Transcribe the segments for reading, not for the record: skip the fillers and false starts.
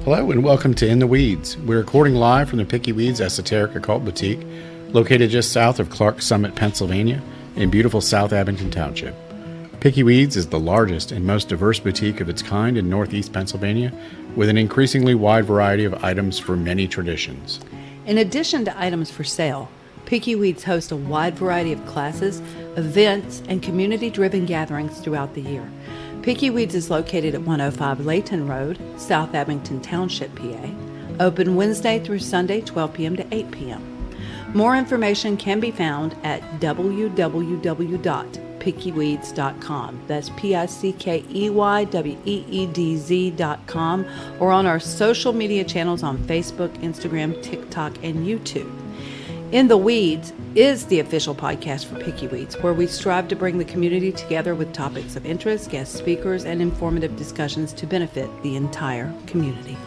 Hello and welcome to In the Weeds. We're recording live from the Picky Weeds Esoteric Occult Boutique, located just south of Clark Summit, Pennsylvania, in beautiful South Abington Township. Picky Weeds is the largest and most diverse boutique of its kind in Northeast Pennsylvania, with an increasingly wide variety of items for many traditions. In addition to items for sale, Picky Weeds hosts a wide variety of classes, events, and community-driven gatherings throughout the year. Picky Weeds is located at 105 Layton Road, South Abington Township, PA. Open Wednesday through Sunday, 12 p.m. to 8 p.m. More information can be found at www.pickyweeds.com. That's PICKEYWEEDZ.com, or on our social media channels on Facebook, Instagram, TikTok, and YouTube. In the Weeds is the official podcast for Picky Weeds, where we strive to bring the community together with topics of interest, guest speakers, and informative discussions to benefit the entire community.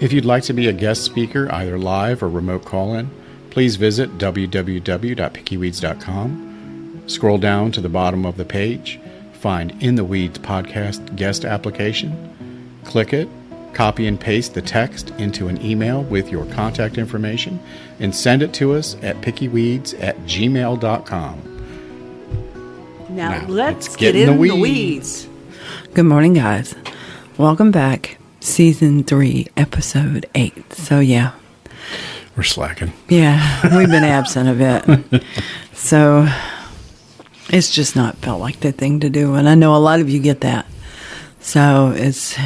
If you'd like to be a guest speaker, either live or remote call-in, please visit www.pickyweeds.com. Scroll down to the bottom of the page, find In the Weeds podcast guest application, click it, copy and paste the text into an email with your contact information, and send it to us at pickyweeds@gmail.com. Now let's get in the weeds. Good morning, guys. Welcome back. Season 3, Episode 8. So, yeah. We're slacking. Yeah, we've been absent a bit. So, it's just not felt like the thing to do. And I know a lot of you get that. So, it's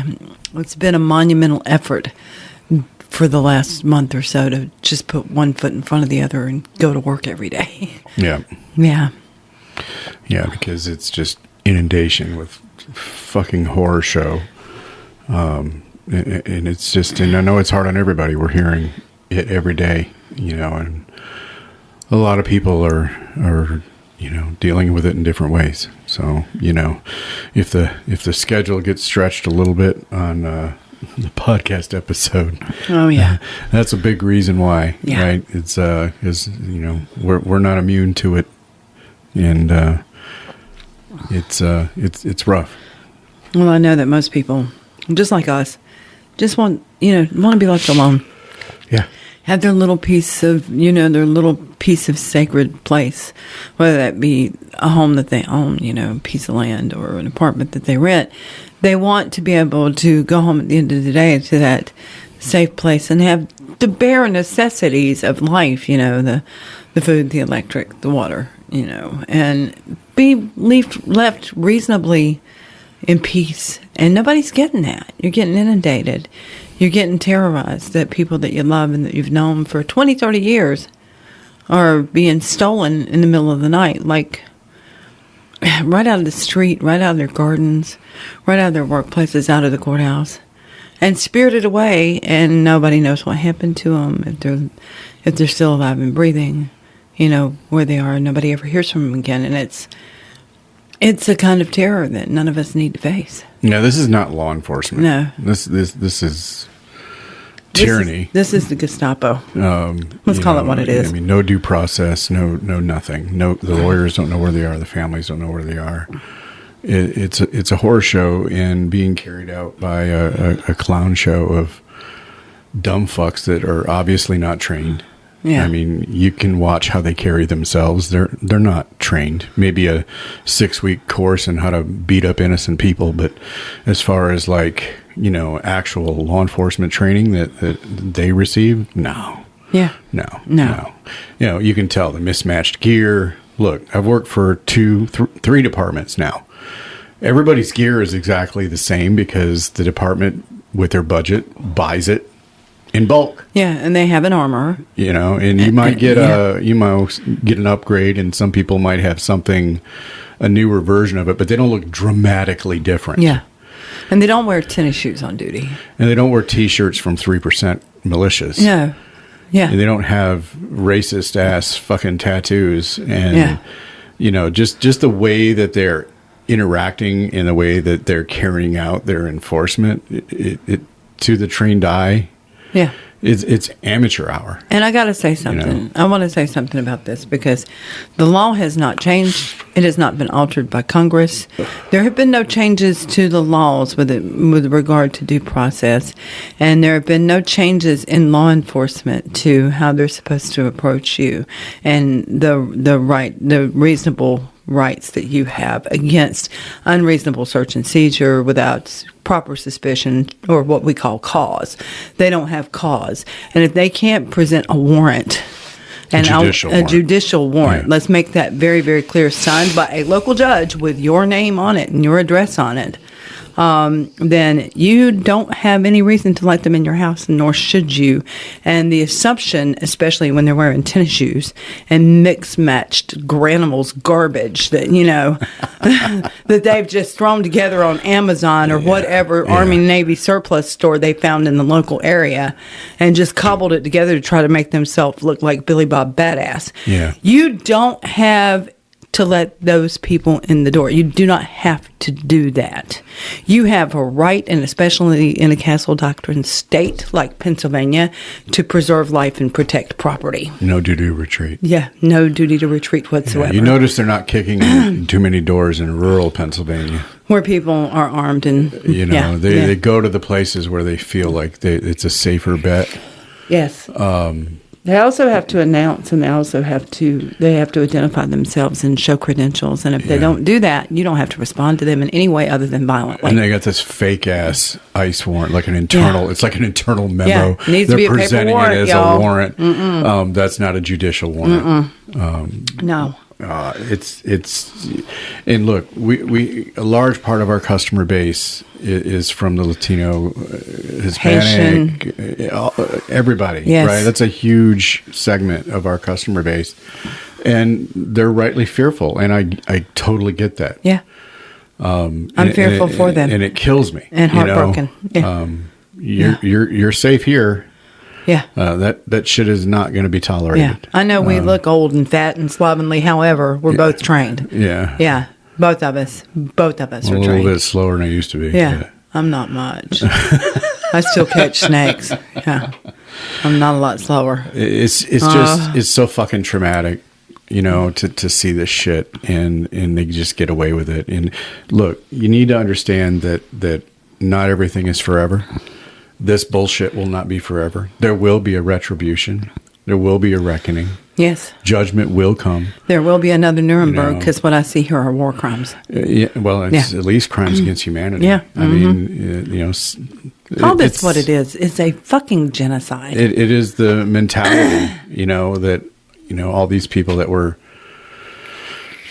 been a monumental effort for the last month or so to just put one foot in front of the other and go to work every day. Yeah. Yeah. Yeah, because it's just inundation with fucking horror show. And it's just, and I know it's hard on everybody. We're hearing it every day, and a lot of people are dealing with it in different ways. So, if the schedule gets stretched a little bit on the podcast episode, oh yeah, that's a big reason why. Yeah. Right? It's because we're not immune to it, and it's rough. Well, I know that most people, just like us, just want to be left alone. Yeah. Have their little piece of, their little piece of sacred place, whether that be a home that they own, a piece of land or an apartment that they rent. They want to be able to go home at the end of the day to that safe place and have the bare necessities of life, the food, the electric, the water, and be left reasonably in peace. And nobody's getting that. You're getting inundated. You're getting terrorized that people that you love and that you've known for 20, 30 years are being stolen in the middle of the night, like right out of the street, right out of their gardens, right out of their workplaces, out of the courthouse, and spirited away, and nobody knows what happened to them, if they're still alive and breathing, where they are. Nobody ever hears from them again, and it's a kind of terror that none of us need to face. No, this is not law enforcement. No. This is tyranny. This is the Gestapo. Let's call it what it is. I mean, no due process, no nothing. No, the lawyers don't know where they are. The families don't know where they are. It's a horror show and being carried out by a clown show of dumb fucks that are obviously not trained. Yeah. I mean, you can watch how they carry themselves. They're not trained. Maybe a 6-week course in how to beat up innocent people, but as far as actual law enforcement training that they receive, no. Yeah. No. You can tell the mismatched gear. Look, I've worked for 3 departments now. Everybody's gear is exactly the same because the department with their budget buys it in bulk. Yeah, and they have an armor. And you might get an upgrade, and some people might have a newer version of it, but they don't look dramatically different. Yeah. And they don't wear tennis shoes on duty. And they don't wear T-shirts from 3% militias. No. Yeah. And they don't have racist ass fucking tattoos. And, just the way that they're interacting and the way that they're carrying out their enforcement, it to the trained eye, yeah, It's amateur hour. And I got to say something. You know? I want to say something about this because the law has not changed. It has not been altered by Congress. There have been no changes to the laws with regard to due process, and there have been no changes in law enforcement to how they're supposed to approach you and the reasonable rights that you have against unreasonable search and seizure without proper suspicion or what we call cause. They don't have cause. And if they can't present a warrant, a judicial warrant, yeah. Let's make that very, very clear, signed by a local judge with your name on it and your address on it, then you don't have any reason to let them in your house, nor should you. And the assumption, especially when they're wearing tennis shoes and mixed-matched Granimals garbage that, that they've just thrown together on Amazon or whatever Army Navy surplus store they found in the local area and just cobbled it together to try to make themselves look like Billy Bob Badass. Yeah. You don't have to let those people in the door. You do not have to do that. You have a right, and especially in a castle doctrine state like Pennsylvania, to preserve life and protect property. No duty to retreat. Yeah, no duty to retreat whatsoever. Yeah, you notice they're not kicking in too many doors in rural Pennsylvania. Where people are armed and... They go to the places where they feel like it's a safer bet. Yes. They also have to announce, and they have to identify themselves and show credentials. And if they don't do that, you don't have to respond to them in any way other than violently. And they got this fake ass ICE warrant, like an internal. Yeah. It's like an internal memo. Yeah. It needs to be a paper warrant, it as y'all. a warrant. That's not a judicial warrant. No. And look, we a large part of our customer base is from the Latino, Hispanic, everybody, right? That's a huge segment of our customer base, and they're rightly fearful, and I totally get that. Yeah, I'm fearful for them, and it kills me and heartbroken. You're safe here. Yeah. That shit is not going to be tolerated. Yeah. I know we look old and fat and slovenly. However, we're both trained. Yeah. Yeah. Both of us are trained. A little bit slower than I used to be. Yeah. I'm not much. I still catch snakes. Yeah. I'm not a lot slower. It's just, it's so fucking traumatic, to see this shit and they just get away with it. And look, you need to understand that not everything is forever. This bullshit will not be forever. There will be a retribution. There will be a reckoning. Yes. Judgment will come. There will be another Nuremberg because what I see here are war crimes. It's at least crimes against humanity. Yeah. I mean, Call this what it is. It's a fucking genocide. It is the mentality, that, all these people that were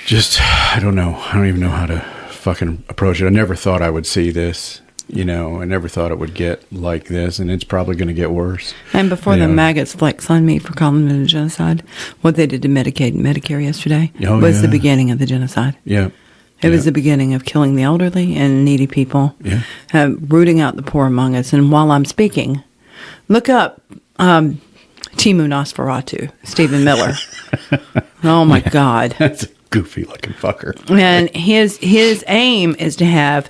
just, I don't know. I don't even know how to fucking approach it. I never thought I would see this. I never thought it would get like this, and it's probably going to get worse. And before the maggots flex on me for calling it a genocide, what they did to Medicaid and Medicare yesterday was the beginning of the genocide. Yeah. It was the beginning of killing the elderly and needy people, rooting out the poor among us. And while I'm speaking, look up Timu Nosferatu, Stephen Miller. Oh, my God. That's a goofy-looking fucker. And his aim is to have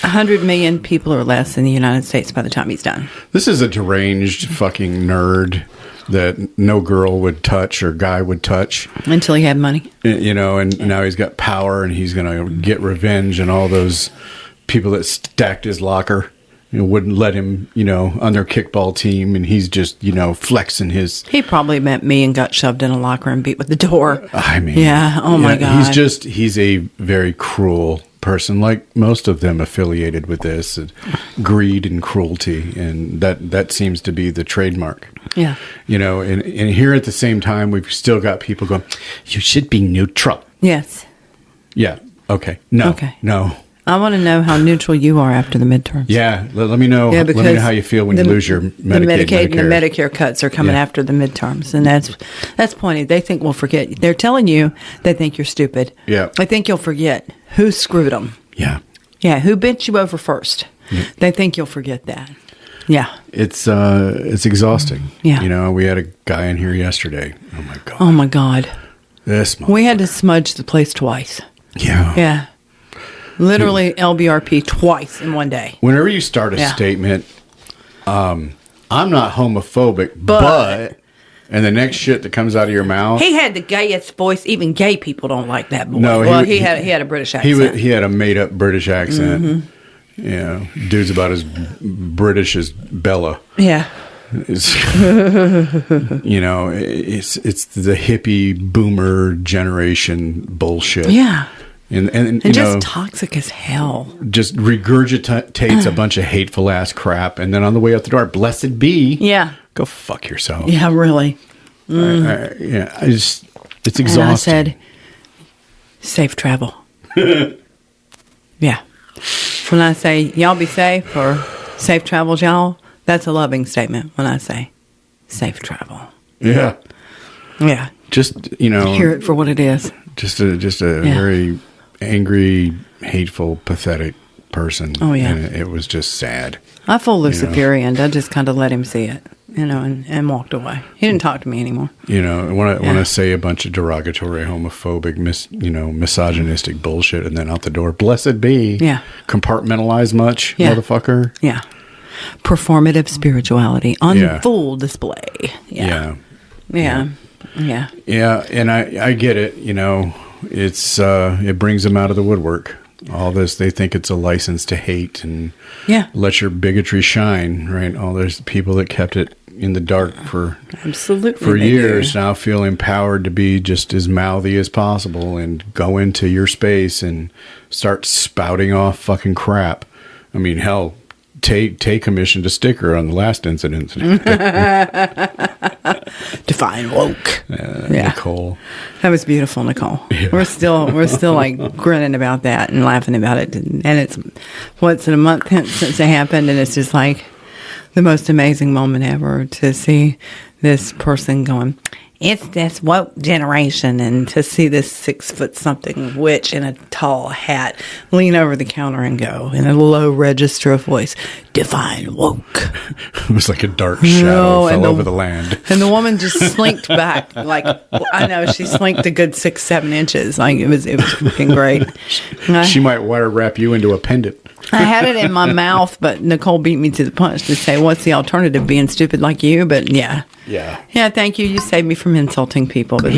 100 million people or less in the United States by the time he's done. This is a deranged fucking nerd that no girl would touch or guy would touch. Until he had money. And now he's got power and he's going to get revenge on all those people that stacked his locker. Wouldn't let him, on their kickball team, and he's just, flexing his... He probably met me and got shoved in a locker and beat with the door. I mean... Yeah, my God. He's a very cruel person, like most of them affiliated with this, greed and cruelty, and that seems to be the trademark. Yeah. And here at the same time, we've still got people going, you should be neutral. Yes. Yeah. Okay. No. Okay. No. I want to know how neutral you are after the midterms. Yeah, let me know. Let me know how you feel when you lose your Medicaid. The Medicaid and the Medicare cuts are coming after the midterms, and that's pointy. They think we'll forget. They're telling you they think you're stupid. Yeah, I think you'll forget who screwed them. Yeah, yeah, who bent you over first. Yeah. They think you'll forget that. Yeah, it's exhausting. Yeah, we had a guy in here yesterday. Oh my God. Oh my God. We had to smudge the place twice. Yeah. Yeah. Literally LBRP twice in one day. Whenever you start a statement, I'm not homophobic, but and the next shit that comes out of your mouth. He had the gayest voice. Even gay people don't like that boy. No, well, he had a British accent. He had a made up British accent. Yeah, dude's about as British as Bella. Yeah. It's, you know, it's the hippie boomer generation bullshit. Yeah. And just know, toxic as hell. Just regurgitates a bunch of hateful ass crap, and then on the way out the door, blessed be. Yeah. Go fuck yourself. Yeah, really. It's exhausting. And I said, safe travel. Yeah. When I say, y'all be safe or safe travels, y'all, that's a loving statement when I say safe travel. Yeah. Yeah. Just, you know. Hear it for what it is. Just a very angry, hateful, pathetic person. Oh, yeah. And it was just sad. I fooled Luciferian. I just kind of let him see it, you know, and walked away. He didn't talk to me anymore. You know, when I say a bunch of derogatory, homophobic, misogynistic bullshit, and then out the door, blessed be. Yeah. Compartmentalize much, motherfucker. Yeah. Performative spirituality on full display. Yeah. Yeah. Yeah. Yeah, and I get it. You know, it brings them out of the woodwork. All this, they think it's a license to hate and let your bigotry shine, right? There's people that kept it in the dark for years now feel empowered to be just as mouthy as possible and go into your space and start spouting off fucking crap. I mean, hell, Tay commissioned a sticker on the last incident. Define woke. Nicole. That was beautiful, Nicole. Yeah. We're still like grinning about that and laughing about it. And it's a month since it happened, and it's just like the most amazing moment ever to see this person going, it's this woke generation, and to see this 6-foot-something witch in a tall hat lean over the counter and go in a low register of voice, define woke. It was like a dark shadow fell over the land. And the woman just slinked back. Like, I know, she slinked a good 6-7 inches. Like, it was fucking great. She might wire wrap you into a pendant. I had it in my mouth, but Nicole beat me to the punch to say, what's the alternative, being stupid like you? But yeah. Yeah, thank you. You saved me from insulting people. But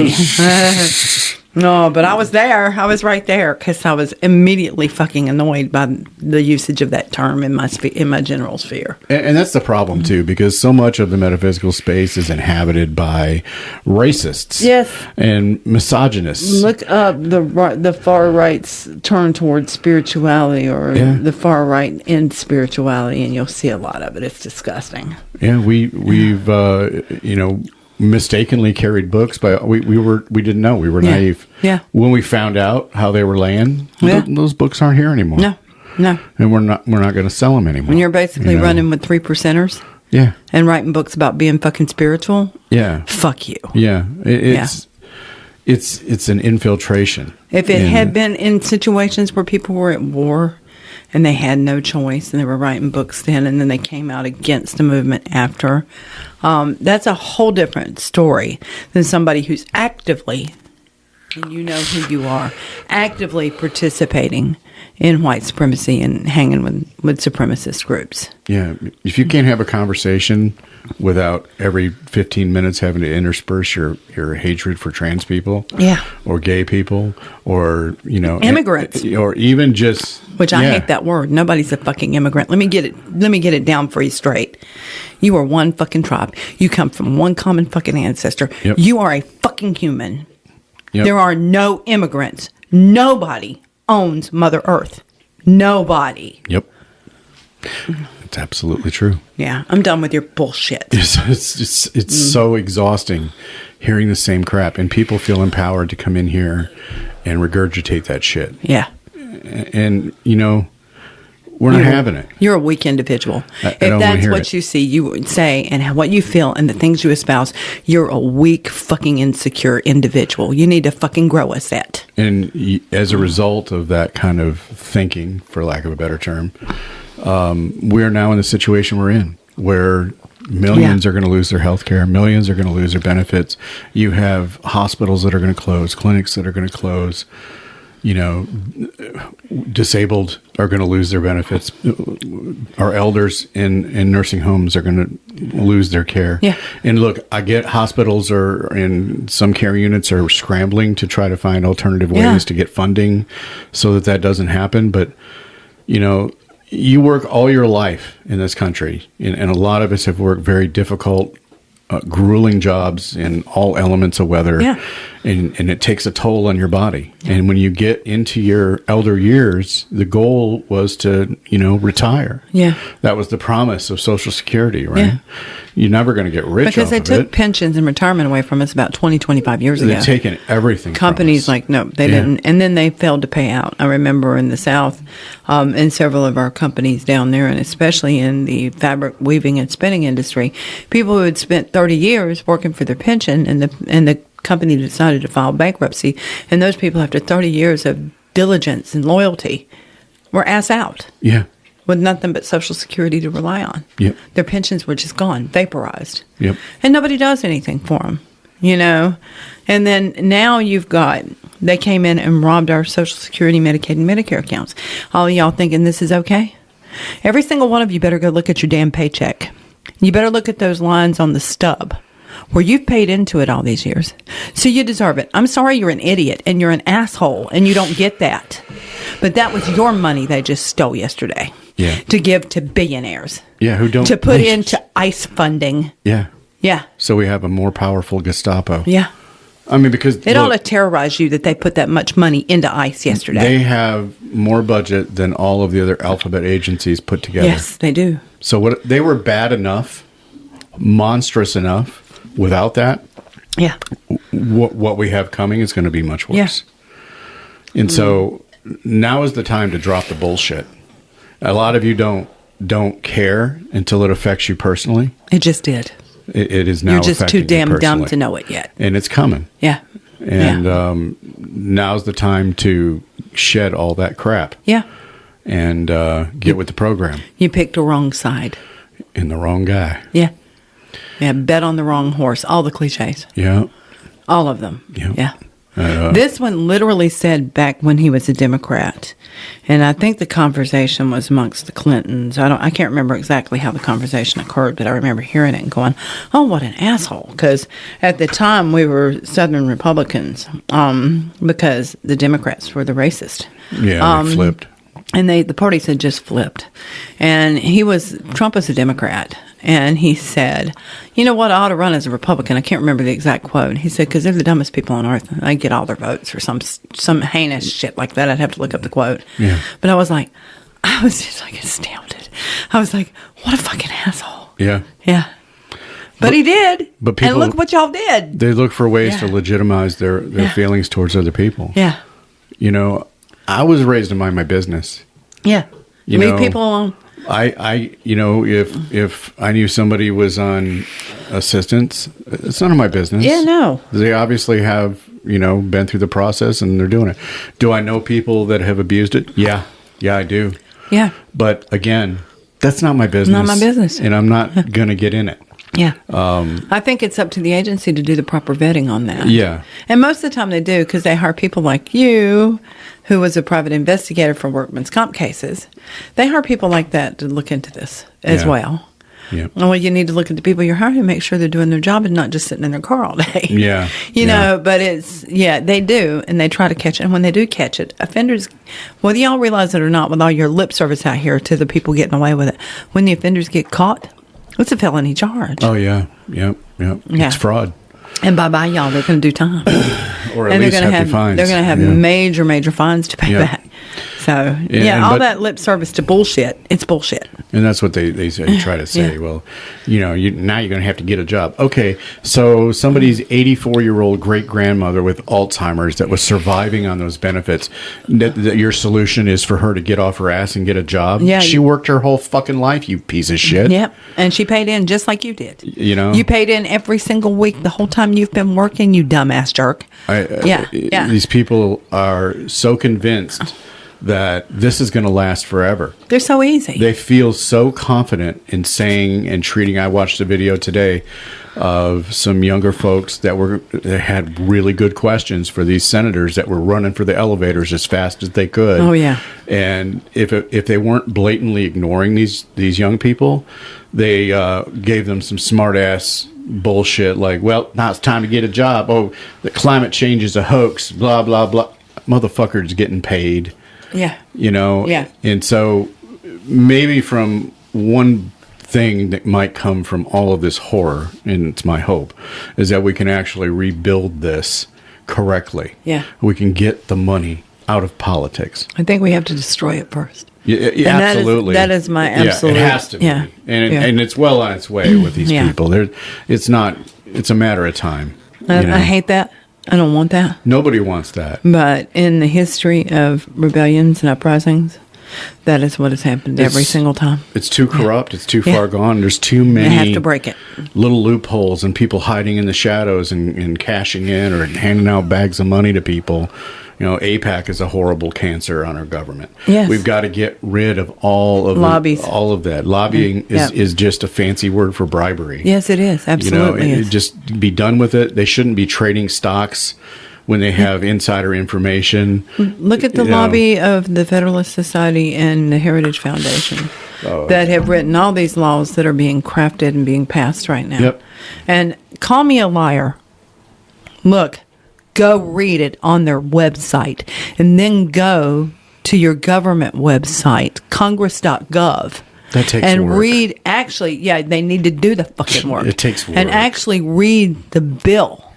no, but I was there. I was right there because I was immediately fucking annoyed by the usage of that term in my general sphere. And that's the problem, too, because so much of the metaphysical space is inhabited by racists. Yes. And misogynists. Look up the far right's turn towards spirituality or the far right in spirituality, and you'll see a lot of it. It's disgusting. Yeah, we've mistakenly carried books by we didn't know, we were naive. Yeah. When we found out how they were laying, those books aren't here anymore. No. And we're not going to sell them anymore. When you're basically running with 3%ers. Yeah. And writing books about being fucking spiritual. Yeah. Fuck you. Yeah. It's an infiltration. If it had been in situations where people were at war and they had no choice and they were writing books then and then they came out against the movement after, that's a whole different story than somebody who's actively, and you know who you are, actively participating in white supremacy and hanging with supremacist groups. Yeah. If you can't have a conversation without every 15 minutes having to intersperse your hatred for trans people, or gay people, or immigrants, or even just I hate that word. Nobody's a fucking immigrant. Let me get it down for you straight. You are one fucking tribe. You come from one common fucking ancestor. Yep. You are a fucking human. Yep. There are no immigrants. Nobody owns Mother Earth. Nobody. Yep. It's absolutely true. Yeah, I'm done with your bullshit. It's so exhausting hearing the same crap, and people feel empowered to come in here and regurgitate that shit. Yeah. And, we're not having it. You're a weak individual. If that's what you see, you say, and what you feel, and the things you espouse, you're a weak, fucking insecure individual. You need to fucking grow a set. And as a result of that kind of thinking, for lack of a better term, we're now in the situation we're in, where millions are going to lose their health care, millions are going to lose their benefits. You have hospitals that are going to close, clinics that are going to close. Disabled are going to lose their benefits. Our elders in nursing homes are going to lose their care. Yeah. And look, I get hospitals and some care units are scrambling to try to find alternative ways to get funding so that doesn't happen. But, you know, you work all your life in this country, and a lot of us have worked very difficult, grueling jobs in all elements of weather, and it takes a toll on your body. And when you get into your elder years, the goal was to, you know, retire. Yeah. That was the promise of Social Security, right? Yeah. You're never going to get rich because off they of took it. pensions and retirement away from us about 20, 25 years ago. They've taken everything Companies from us. like, no, they didn't. And then they failed to pay out. I remember in the South, in several of our companies down there, and especially in the fabric weaving and spinning industry, people who had spent 30 years working for their pension, and the company decided to file bankruptcy, and those people, after 30 years of diligence and loyalty, were ass out. Yeah. With nothing but Social Security to rely on. Yep. Their pensions were just gone, vaporized. Yep. And nobody does anything for them, you know. And then now they came in and robbed our Social Security, Medicaid, and Medicare accounts. All of y'all thinking this is okay? Every single one of you better go look at your damn paycheck. You better look at those lines on the stub where you've paid into it all these years. So you deserve it. I'm sorry you're an idiot and you're an asshole and you don't get that. But that was your money they just stole yesterday. Yeah. To give to billionaires. Yeah, who don't... To put into ICE funding. Yeah. Yeah. So we have a more powerful Gestapo. Yeah. I mean, because... It ought to terrorize you that they put that much money into ICE yesterday. They have more budget than all of the other alphabet agencies put together. Yes, they do. So they were bad enough, monstrous enough. Without that, yeah, what we have coming is going to be much worse. Yeah. And so now is the time to drop the bullshit. A lot of you don't care until it affects you personally. It just did. It is now. You're just too damn dumb personally. to know it yet. And it's coming. Yeah. And now's the time to shed all that crap. Yeah. And get with the program. You picked the wrong side. And the wrong guy. Yeah. Yeah, bet on the wrong horse. All the cliches. Yeah. All of them. Yeah. This one literally said back when he was a Democrat, and I think the conversation was amongst the Clintons. I can't remember exactly how the conversation occurred, but I remember hearing it and going, "Oh, what an asshole!" Because at the time we were Southern Republicans, because the Democrats were the racist. Yeah, they flipped. And the parties had just flipped. And Trump was a Democrat. And he said, you know what, I ought to run as a Republican. I can't remember the exact quote. He said, because they're the dumbest people on earth. I get all their votes or some heinous shit like that. I'd have to look up the quote. Yeah. But I was just like astounded. I was like, what a fucking asshole. Yeah. Yeah. But he did. But people, and look what y'all did. They look for ways to legitimize their feelings towards other people. Yeah. You know, I was raised to mind my business. Yeah. Leave people alone. If I knew somebody was on assistance, it's none of my business. Yeah, no. They obviously have, been through the process and they're doing it. Do I know people that have abused it? Yeah. Yeah, I do. Yeah. But again, that's not my business. Not my business. And I'm not going to get in it. Yeah. I think it's up to the agency to do the proper vetting on that. Yeah. And most of the time they do, because they hire people like you, who was a private investigator for workman's comp cases. They hire people like that to look into this as well. Yeah. Well, you need to look at the people you're hiring and make sure they're doing their job and not just sitting in their car all day. Yeah. You know, but they do, and they try to catch it. And when they do catch it, offenders, whether y'all realize it or not, with all your lip service out here to the people getting away with it, when the offenders get caught, it's a felony charge. Oh, yeah. Yep. It's fraud. And bye-bye, y'all. They're going to do time. Or at least hefty fines. They're going to have major, major fines to pay back. So, all that lip service to bullshit, it's bullshit. And that's what they try to say. Yeah. Well, now you're going to have to get a job. Okay, so somebody's 84-year-old great-grandmother with Alzheimer's that was surviving on those benefits, that your solution is for her to get off her ass and get a job? Yeah. She worked her whole fucking life, you piece of shit. Yep. And she paid in just like you did. You paid in every single week the whole time you've been working, you dumbass jerk. These people are so convinced that this is going to last forever. They're so easy. They feel so confident in saying and treating. I watched a video today of some younger folks that had really good questions for these senators that were running for the elevators as fast as they could. Oh, yeah. And if they weren't blatantly ignoring these young people, they gave them some smart ass bullshit like, well, now it's time to get a job. Oh, the climate change is a hoax. Blah blah blah. Motherfuckers getting paid. Yeah. Yeah. And so maybe from one thing that might come from all of this horror, and it's my hope, is that we can actually rebuild this correctly. Yeah. We can get the money out of politics. I think we have to destroy it first. Yeah, absolutely. That is my absolute. Yeah, it has to be. Yeah. And it's well on its way with these people. It's a matter of time. I hate that. I don't want that. Nobody wants that. But in the history of rebellions and uprisings, that is what has happened every single time. It's too corrupt. It's too far gone. There's too many. You have to break it. Little loopholes and people hiding in the shadows and cashing in or handing out bags of money to people. AIPAC is a horrible cancer on our government. Yes. We've got to get rid of all of lobbies. All of that. Lobbying is just a fancy word for bribery. Yes, it is. Absolutely. Just be done with it. They shouldn't be trading stocks when they have insider information. Look at the lobby of the Federalist Society and the Heritage Foundation that have written all these laws that are being crafted and being passed right now. Yep. And call me a liar. Look. Go read it on their website and then go to your government website, congress.gov. That takes and work. Read, actually, they need to do the fucking work. It takes work. And actually read the bill.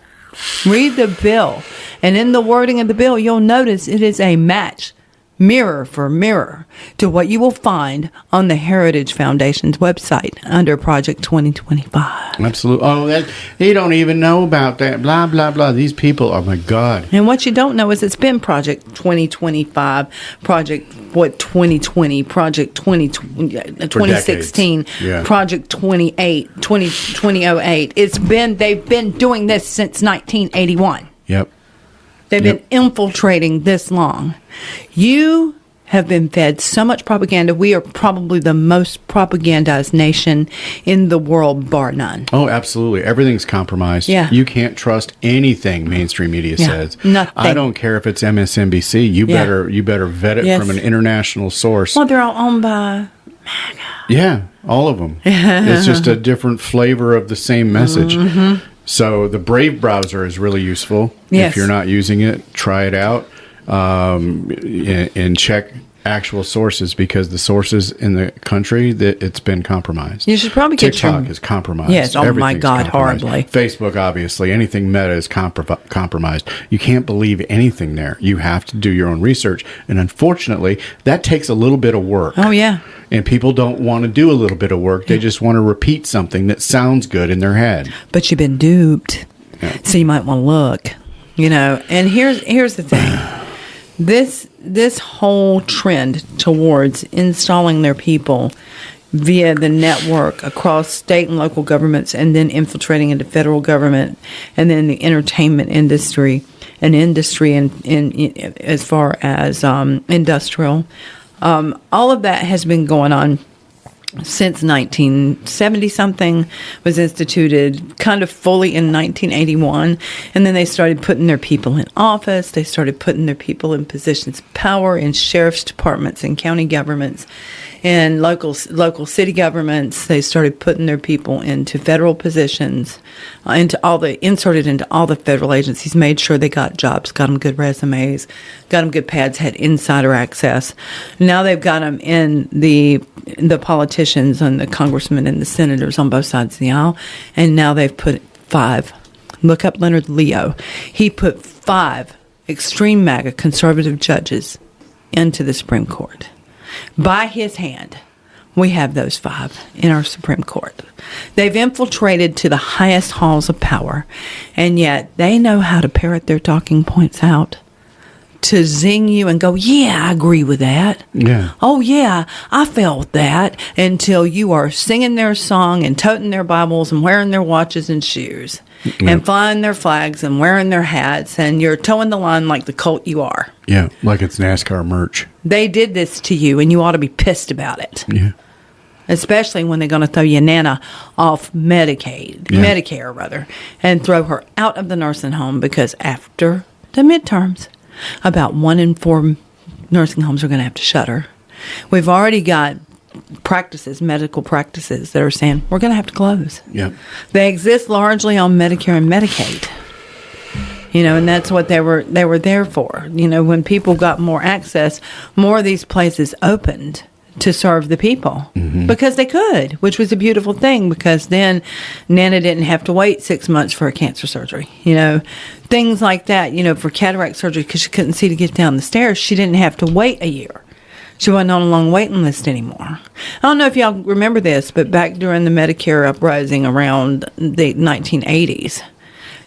Read the bill. And in the wording of the bill, you'll notice it is a match, mirror for mirror, to what you will find on the Heritage Foundation's website under Project 2025. Absolutely. Oh, they don't even know about that. Blah, blah, blah. These people, oh my God. And what you don't know is it's been Project 2025, Project 2020, Project 2016, Yeah. Project 2008. They've been doing this since 1981. Yep. They've been infiltrating this long. You have been fed so much propaganda. We are probably the most propagandized nation in the world, bar none. Oh, absolutely. Everything's compromised. Yeah. You can't trust anything mainstream media says. Nothing. I don't care if it's MSNBC. You better vet it from an international source. Well, they're all owned by MAGA. Yeah, all of them. It's just a different flavor of the same message. Mm-hmm. So the Brave browser is really useful. Yes. If you're not using it, try it out and check actual sources, because the sources in the country that it's been compromised. You should probably get TikTok is compromised. Yes, oh my Everything's God, compromised. horribly. Facebook, obviously, anything Meta is compromised. You can't believe anything there. You have to do your own research, and unfortunately, that takes a little bit of work. Oh, yeah. And people don't want to do a little bit of work. They just want to repeat something that sounds good in their head. But you've been duped. Yeah. So you might want to look. And here's the thing. This whole trend towards installing their people via the network across state and local governments, and then infiltrating into federal government, and then the entertainment industry, and industry in as far as industrial, all of that has been going on since 1970-something, was instituted kind of fully in 1981. And then they started putting their people in office. They started putting their people in positions of power in sheriff's departments and county governments and local city governments. They started putting their people into federal positions, inserted into all the federal agencies, made sure they got jobs, got them good resumes, got them good pads, had insider access. Now they've got them in the politicians and the congressmen and the senators on both sides of the aisle, and now they've put 5. Look up Leonard Leo. He put 5 extreme MAGA conservative judges into the Supreme Court. By his hand, we have those 5 in our Supreme Court. They've infiltrated to the highest halls of power, and yet they know how to parrot their talking points out to zing you and go, yeah, I agree with that. Yeah. Oh, yeah, I felt that, until you are singing their song and toting their Bibles and wearing their watches and shoes. and flying their flags and wearing their hats, and you're towing the line like the cult you are. Yeah, like it's NASCAR merch. They did this to you, and you ought to be pissed about it. Yeah. Especially when they're going to throw your Nana off Medicare rather, and throw her out of the nursing home because after the midterms, about 1 in 4 nursing homes are going to have to shutter. We've already got medical practices that are saying we're going to have to close. Yeah. They exist largely on Medicare and Medicaid. And that's what they were there for. When people got more access, more of these places opened to serve the people because they could, which was a beautiful thing, because then Nana didn't have to wait 6 months for a cancer surgery. Things like that, for cataract surgery, because she couldn't see to get down the stairs, she didn't have to wait a year. She wasn't on a long waiting list anymore. I don't know if y'all remember this, but back during the Medicare uprising around the 1980s,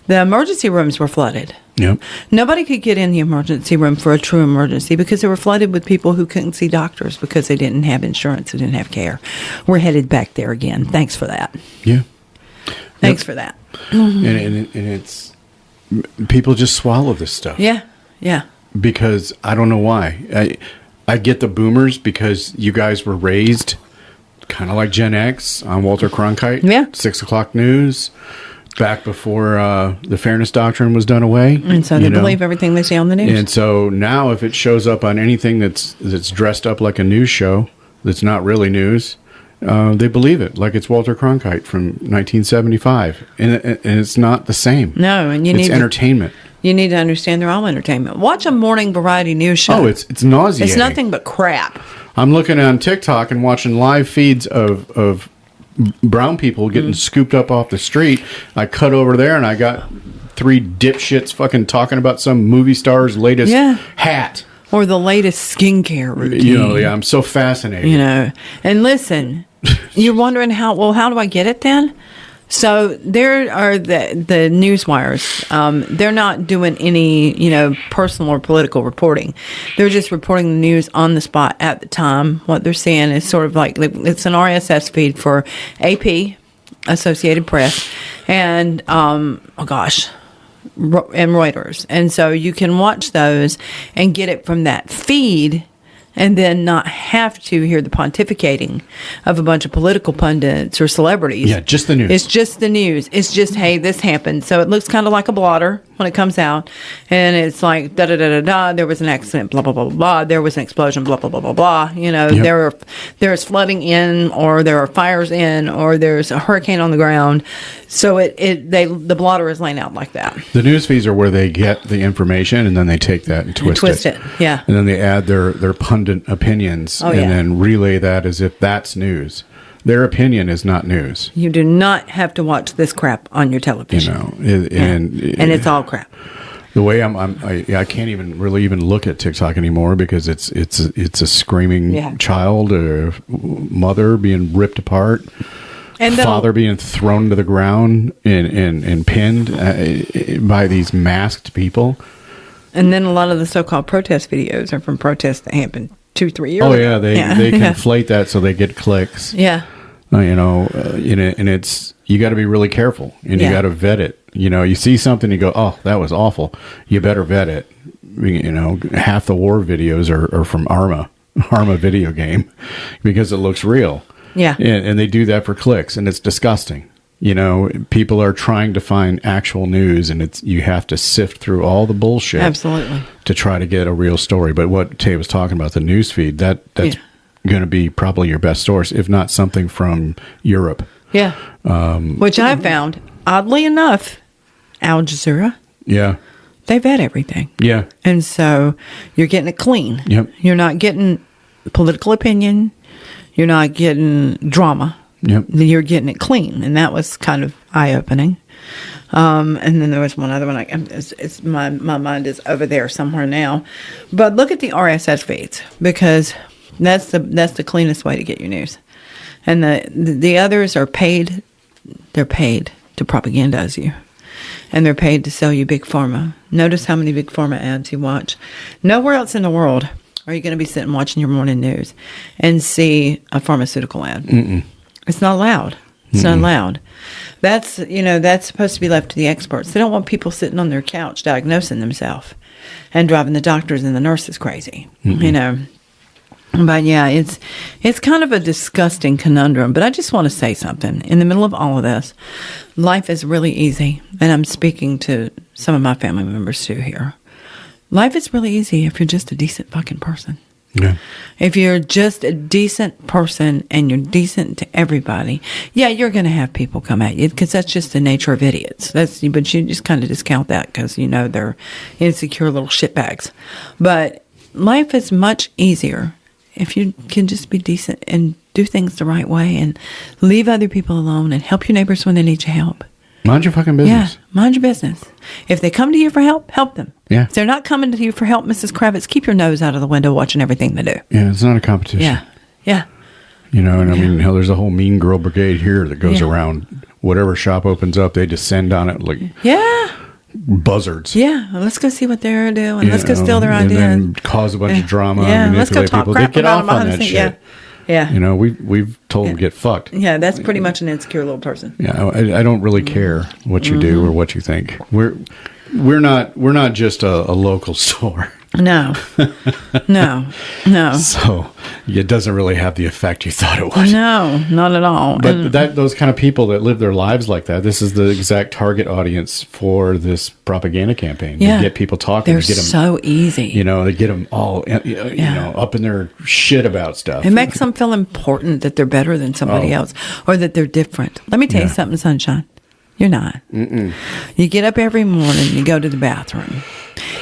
the emergency rooms were flooded. Yep. Nobody could get in the emergency room for a true emergency because they were flooded with people who couldn't see doctors because they didn't have insurance, they didn't have care. We're headed back there again. Thanks for that. Yeah. Thanks for that. And it's people just swallow this stuff. Yeah. Yeah. Because I don't know why. I get the boomers because you guys were raised kind of like Gen X on Walter Cronkite. Yeah. 6 o'clock news. Back before the fairness doctrine was done away. And so they believe everything they see on the news. And so now if it shows up on anything that's dressed up like a news show, that's not really news, they believe it, like it's Walter Cronkite from 1975. And it's not the same. No, and it's entertainment. You need to understand they're all entertainment. Watch a morning variety news show. Oh, it's nauseating. It's nothing but crap. I'm looking on TikTok and watching live feeds of brown people getting scooped up off the street. I cut over there and I got 3 dipshits fucking talking about some movie star's latest hat. Or the latest skincare routine. I'm so fascinated. And listen, you're wondering how do I get it then? So there are the news wires. They're not doing any, personal or political reporting. They're just reporting the news on the spot at the time. What they're saying is sort of like it's an RSS feed for AP, Associated Press, and and Reuters. And so you can watch those and get it from that feed, and then not have to hear the pontificating of a bunch of political pundits or celebrities. Yeah, just the news. It's just the news. It's just, hey, this happened. So it looks kind of like a blotter when it comes out. And it's like, da-da-da-da-da, there was an accident, blah, blah, blah, blah, blah. There was an explosion, blah, blah, blah, blah, blah. There's flooding in, or there are fires in, or there's a hurricane on the ground. So the blotter is laying out like that. The news feeds are where they get the information, and then they take that and twist it. Yeah. And then they add their pundit opinions, then relay that as if that's news. Their opinion is not news. You do not have to watch this crap on your television. And it's all crap. The way I can't even really look at TikTok anymore because it's a screaming child, or mother being ripped apart. And father being thrown to the ground and pinned by these masked people. And then a lot of the so-called protest videos are from protests that happened 2-3 years ago. Oh, yeah. They conflate that so they get clicks. Yeah. And it's, you got to be really careful, and you got to vet it. You see something, you go, oh, that was awful. You better vet it. Half the war videos are from Arma video game because it looks real. Yeah. And they do that for clicks, and it's disgusting. People are trying to find actual news, and you have to sift through all the bullshit. Absolutely. To try to get a real story. But what Tay was talking about, the news feed, that's going to be probably your best source, if not something from Europe. Yeah. Which I found, oddly enough, Al Jazeera. Yeah. They vet everything. Yeah. And so you're getting it clean. Yep. You're not getting political opinion. You're not getting drama. Yep. You're getting it clean. And that was kind of eye-opening. And then there was one other one. My mind is over there somewhere now. But look at the RSS feeds, because that's the cleanest way to get your news. And the others are paid. They're paid to propagandize you. And they're paid to sell you big pharma. Notice how many big pharma ads you watch. Nowhere else in the world are you going to be sitting watching your morning news and see a pharmaceutical ad. Mm-mm. It's not allowed. It's not allowed. That's supposed to be left to the experts. They don't want people sitting on their couch diagnosing themselves and driving the doctors and the nurses crazy. But yeah, it's kind of a disgusting conundrum. But I just want to say something. In the middle of all of this, life is really easy. And I'm speaking to some of my family members too here. Life is really easy if you're just a decent fucking person. Yeah. If you're just a decent person and you're decent to everybody, yeah, you're going to have people come at you because that's just the nature of idiots. But you just kind of discount that because they're insecure little shitbags. But life is much easier if you can just be decent and do things the right way and leave other people alone and help your neighbors when they need your help. Mind your fucking business. Yeah, mind your business. If they come to you for help, help them. Yeah. If they're not coming to you for help, Mrs. Kravitz, keep your nose out of the window watching everything they do. Yeah, it's not a competition. Yeah, yeah. And I mean, hell, there's a whole mean girl brigade here that goes around. Whatever shop opens up, they descend on it like buzzards. Yeah, well, let's go see what they're doing. Let's go steal their ideas. And then cause a bunch of drama. Yeah, Manipulate let's go talk people. crap They get about off them on behind that the shit. scenes. Yeah. We've told them to get fucked. Yeah, that's pretty much an insecure little person. Yeah, I don't really care what you do or what you think. We're not just a local store. No. So it doesn't really have the effect you thought it would. No, not at all. But those kind of people that live their lives like that, this is the exact target audience for this propaganda campaign. Yeah. They get people talking. They're They get them, so easy. they get them all, up in their shit about stuff. It makes them feel important that they're better than somebody else or that they're different. Let me tell you something, Sunshine. You're not. You get up every morning, you go to the bathroom.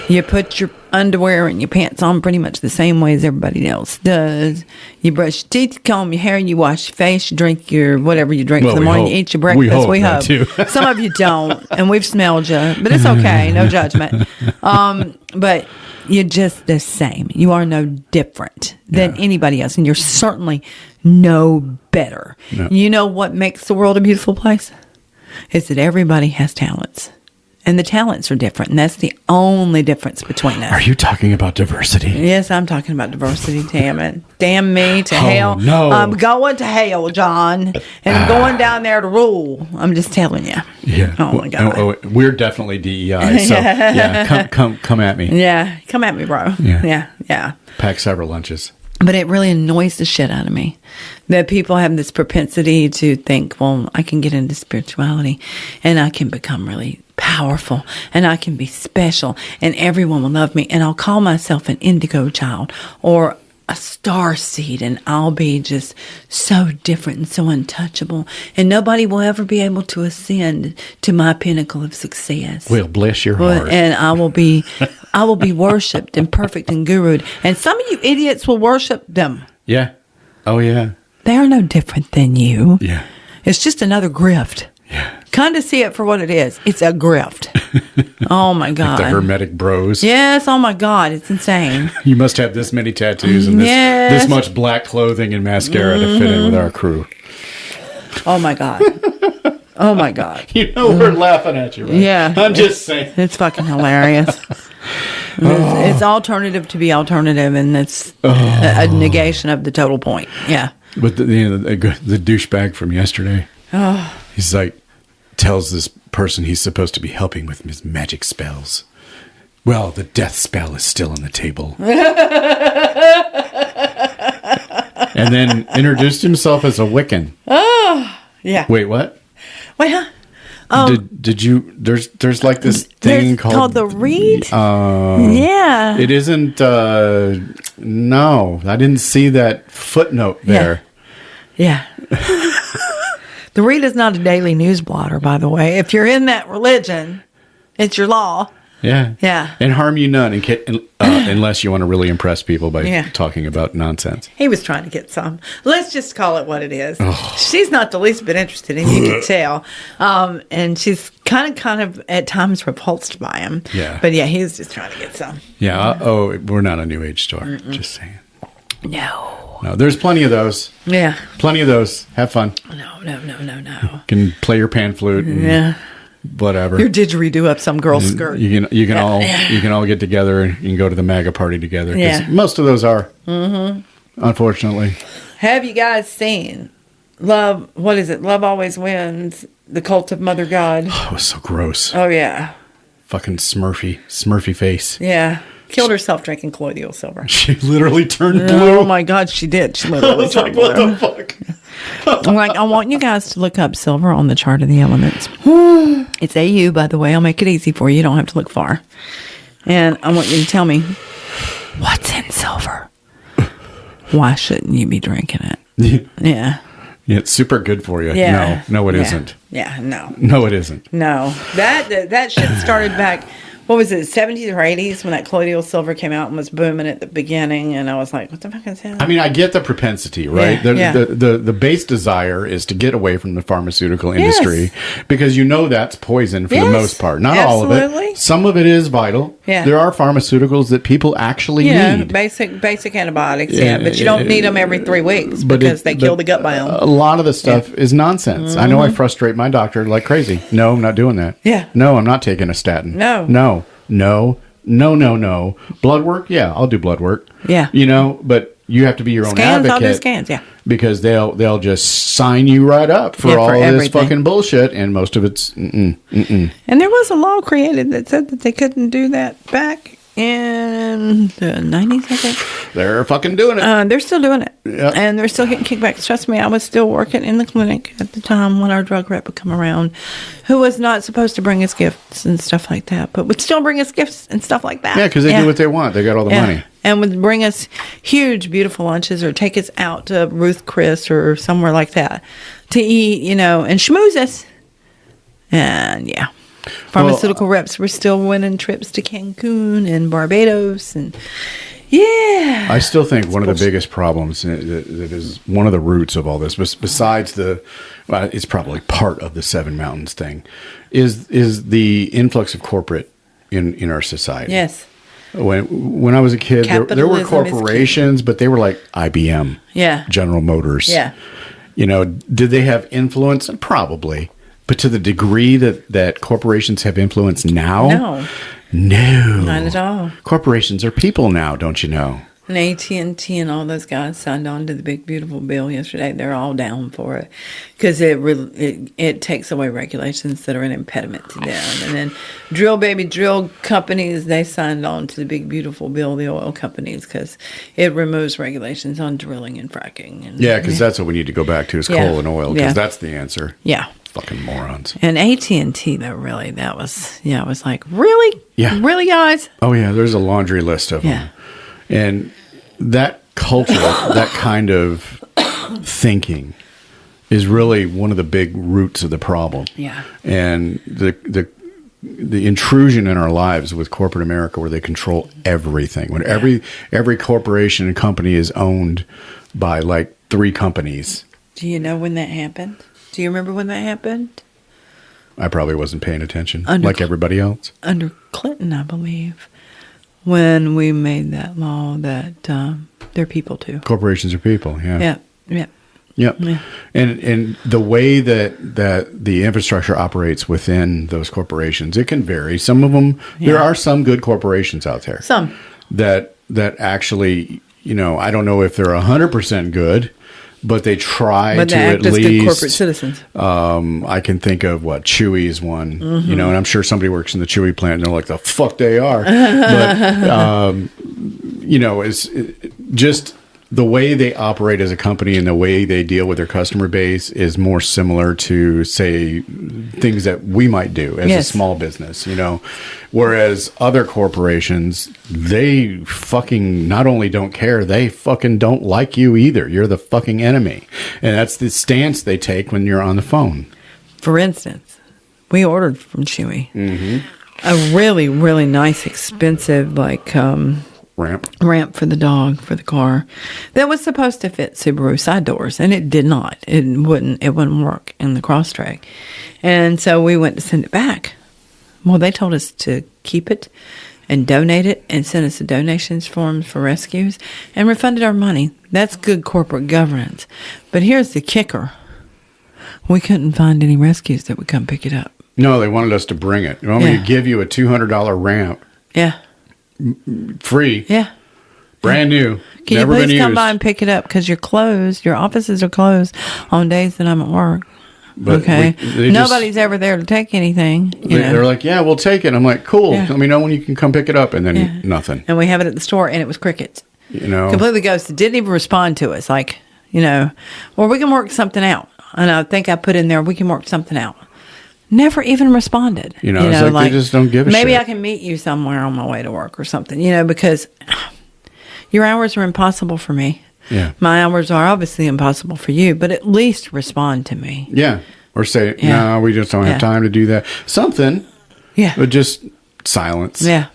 You put your underwear and your pants on pretty much the same way as everybody else does. You brush your teeth, you comb your hair, you wash your face, you drink your whatever you drink for the morning, you eat your breakfast. We hope. Too. Some of you don't, and we've smelled you, but it's okay. No judgment. But you're just the same. You are no different than anybody else, and you're certainly no better. No. You know what makes the world a beautiful place? Is that everybody has talents. And the talents are different, and that's the only difference between us. Are you talking about diversity? Yes, I'm talking about diversity, damn it. Damn me to hell. No. I'm going to hell, John, and I'm going down there to rule. I'm just telling you. Yeah. Oh, my God. We're definitely DEI, so come at me. Yeah, come at me, bro. Yeah. Pack several lunches. But it really annoys the shit out of me that people have this propensity to think, well, I can get into spirituality and I can become really powerful and I can be special and everyone will love me and I'll call myself an indigo child or a star seed and I'll be just so different and so untouchable and nobody will ever be able to ascend to my pinnacle of success. Well, bless your heart. And I will be worshipped and perfect and gurued. And some of you idiots will worship them. Yeah. Oh, yeah. They are no different than you. Yeah. It's just another grift. Yeah. Kind of see it for what it is. It's a grift. Oh, my God. Like the Hermetic Bros. Yes. Oh, my God. It's insane. You must have this many tattoos and this much black clothing and mascara to fit in with our crew. Oh, my God. Oh, my God. We're laughing at you, right? Yeah. I'm just saying. It's fucking hilarious. It's alternative to be alternative, and it's a negation of the total point. Yeah. But the douchebag from yesterday, he's like, tells this person he's supposed to be helping with his magic spells. Well, the death spell is still on the table. And then introduced himself as a Wiccan. Oh, yeah. Wait, what? Wait, huh? Did you? There's like this thing called the read. Yeah. It isn't. No, I didn't see that footnote there. Yeah. The read is not a daily news blotter, by the way. If you're in that religion, it's your law. Yeah. Yeah. And harm you none unless you want to really impress people by talking about nonsense. He was trying to get some. Let's just call it what it is. Oh. She's not the least bit interested in, you can tell. And she's kind of at times repulsed by him. Yeah. But yeah, he was just trying to get some. Yeah. We're not a New Age store. Mm-mm. Just saying. No, there's plenty of those. Yeah. Plenty of those. Have fun. No. You can play your pan flute. And whatever. Your didgeridoo up some girl's skirt. You can all get together and you can go to the MAGA party together. Yeah. Most of those are. Mm-hmm. Unfortunately. Have you guys seen Love, what is it? Love Always Wins. The Cult of Mother God. Oh, it was so gross. Oh, yeah. Fucking Smurfy face. Yeah. Killed herself drinking colloidal silver. She literally turned blue. Oh, my God, she did. She literally turned blue. What the fuck? I'm like, I want you guys to look up silver on the chart of the elements. It's AU, by the way. I'll make it easy for you. You don't have to look far. And I want you to tell me, what's in silver? Why shouldn't you be drinking it? Yeah. Yeah, it's super good for you. Yeah. No, it Yeah. isn't. Yeah, no. No, it isn't. No. That shit started back, what was it, 70s or 80s when that colloidal silver came out and was booming at the beginning, and I was like, what the fuck is that? I mean, I get the propensity, right? Yeah, The base desire is to get away from the pharmaceutical industry because you know that's poison for the Yes, most part. Not all of absolutely. it. Some of it is vital. Yeah. There are pharmaceuticals that people actually need. Basic antibiotics, but you don't need them every 3 weeks because they kill the gut biome. A lot of the stuff is nonsense. I know I frustrate my doctor like crazy. No, I'm not doing that. Yeah. No, I'm not taking a statin. No. No. Blood work? Yeah, I'll do blood work. Yeah. You know, but you have to be your own Scans, advocate. I'll do scans, yeah. Because they'll just sign you right up for all for this everything. fucking bullshit, and most of it's And there was a law created that said that they couldn't do that back in the 90s, I think. they're fucking doing it. They're still doing it. Yep. And they're still getting kickbacks. Trust me, I was still working in the clinic at the time when our drug rep would come around, who was not supposed to bring us gifts and stuff like that, but would still bring us gifts and stuff like that. Yeah, because they do what they want. They got all the money. And would bring us huge, beautiful lunches or take us out to Ruth Chris or somewhere like that to eat, and schmooze us. And yeah. Pharmaceutical reps were still winning trips to Cancun and Barbados, and yeah. I still think one of the biggest problems that is one of the roots of all this, besides it's probably part of the Seven Mountains thing, is the influx of corporate in our society. Yes. When I was a kid, there were corporations, but they were like IBM, General Motors. Yeah. Did they have influence? Probably. But to the degree that corporations have influence now? No. Not at all. Corporations are people now, don't you know? And AT&T and all those guys signed on to the big, beautiful bill yesterday. They're all down for it because it takes away regulations that are an impediment to them. And then drill companies, they signed on to the big, beautiful bill, the oil companies, because it removes regulations on drilling and fracking. And, because that's what we need to go back to is coal and oil, because that's the answer. Yeah. Fucking morons. And AT&T, though, really, it was like, really? Yeah. Really, guys? Oh, yeah, there's a laundry list of them. And that culture, that kind of thinking is really one of the big roots of the problem. Yeah. And the intrusion in our lives with corporate America where they control everything. When every corporation and company is owned by like 3 companies. Do you know when that happened? Do you remember when that happened? I probably wasn't paying attention like everybody else. Under Clinton, I believe, when we made that law that they're people too. Corporations are people, yeah. Yeah. Yep. And the way that the infrastructure operates within those corporations, it can vary. Some of them, there are some good corporations out there. Some. That actually, I don't know if they're 100% good, but they try to at least good corporate citizens. I can think of Chewy is one, and I'm sure somebody works in the Chewy plant and they're like, the fuck they are. But, it's just the way they operate as a company and the way they deal with their customer base is more similar to, say, things that we might do as a small business, whereas other corporations, they fucking not only don't care, they fucking don't like you either. You're the fucking enemy. And that's the stance they take when you're on the phone. For instance, we ordered from Chewy a really, really nice, expensive, ramp for the dog, for the car, that was supposed to fit Subaru side doors, and it did not. It wouldn't work in the Crosstrek. And so we went to send it back. Well, they told us to keep it and donate it and send us the donations forms for rescues and refunded our money. That's good corporate governance. But here's the kicker. We couldn't find any rescues that would come pick it up. No, they wanted us to bring it. They want me to give you a $200 ramp. Yeah. Free. Yeah. brand new. Can Never you been please come used. by and pick it up? Because you're closed. Your offices are closed on days that I'm at work. But Okay. they Nobody's ever there to take anything. They're like, yeah, we'll take it. I'm like, cool. Yeah. Let me know when you can come pick it up. And then Yeah. nothing. And we have it at the store, and it was crickets. You know? Completely ghosted. Didn't even respond to us. Like, well, we can work something out. And I think I put in there, we can work something out. Never even responded. It's like they just don't give a maybe shit. I can meet you somewhere on my way to work or something, because your hours are impossible for me. Yeah. My hours are obviously impossible for you, but at least respond to me. Yeah. Or say, Yeah. no, we just don't have Yeah. time to do that. Something. Yeah. But just silence. Yeah.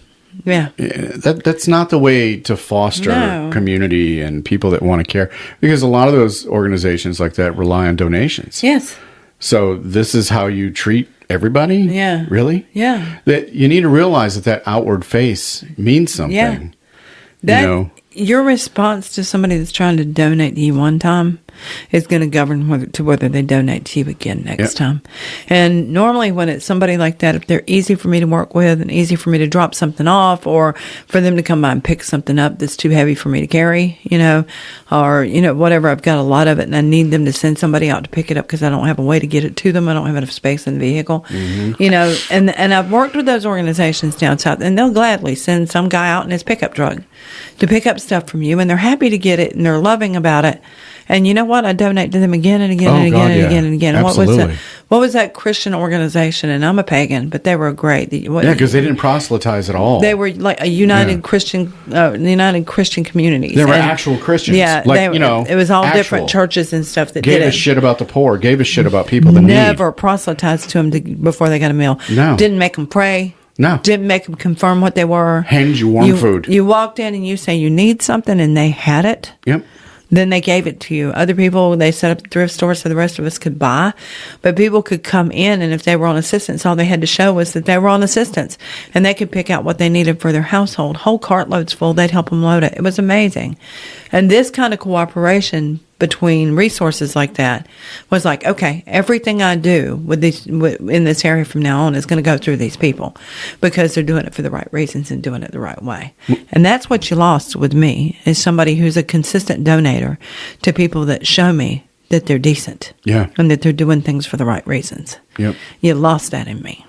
Yeah. That's not the way to foster No. community and people that want to care. Because a lot of those organizations like that rely on donations. Yes. So this is how you treat everybody? Yeah. Really? Yeah. That you need to realize that outward face means something. Yeah. Your response to somebody that's trying to donate to you one time is going to govern whether they donate to you again next time. And normally when it's somebody like that, if they're easy for me to work with and easy for me to drop something off, or for them to come by and pick something up that's too heavy for me to carry, or, whatever, I've got a lot of it and I need them to send somebody out to pick it up because I don't have a way to get it to them. I don't have enough space in the vehicle, and I've worked with those organizations down south, and they'll gladly send some guy out in his pickup truck to pick up stuff from you, and they're happy to get it and they're loving about it. And you know what? I donate to them again and again and again and again and again. Absolutely. What was that Christian organization? And I'm a pagan, but they were great. Because they didn't proselytize at all. They were like a United Christian communities. They were actual Christians. Yeah, it was all different churches and stuff that gave did a it. shit about the poor. Gave a shit about people that Never proselytized to them before they got a meal. No. Didn't make them pray. No. Didn't make them confirm what they were. Handed you warm food. You walked in and you say you need something, and they had it. Yep. Then they gave it to you. Other people, they set up thrift stores so the rest of us could buy. But people could come in, and if they were on assistance, all they had to show was that they were on assistance. And they could pick out what they needed for their household. Whole cartloads full, they'd help them load it. It was amazing. And this kind of cooperation between resources like that was like, okay, everything I do in this area from now on is going to go through these people because they're doing it for the right reasons and doing it the right way. And that's what you lost with me, is somebody who's a consistent donator to people that show me that they're decent. Yeah. And that they're doing things for the right reasons. Yep. You lost that in me.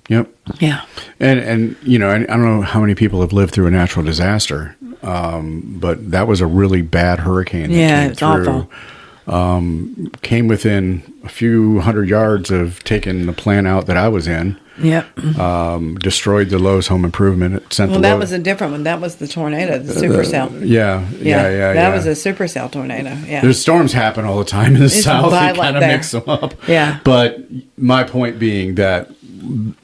Yep. Yeah. And I don't know how many people have lived through a natural disaster, but that was a really bad hurricane that came it's through. awful. Came within a few hundred yards of taking the plant out that I was in. Yep. Destroyed the Lowe's Home Improvement. It sent Well, the that Lowe's, was a different one. That was the tornado, the supercell. Yeah. That was a supercell tornado. Yeah. There's storms happen all the time in the South. It violent kind of there. mix them up. Yeah. But my point being that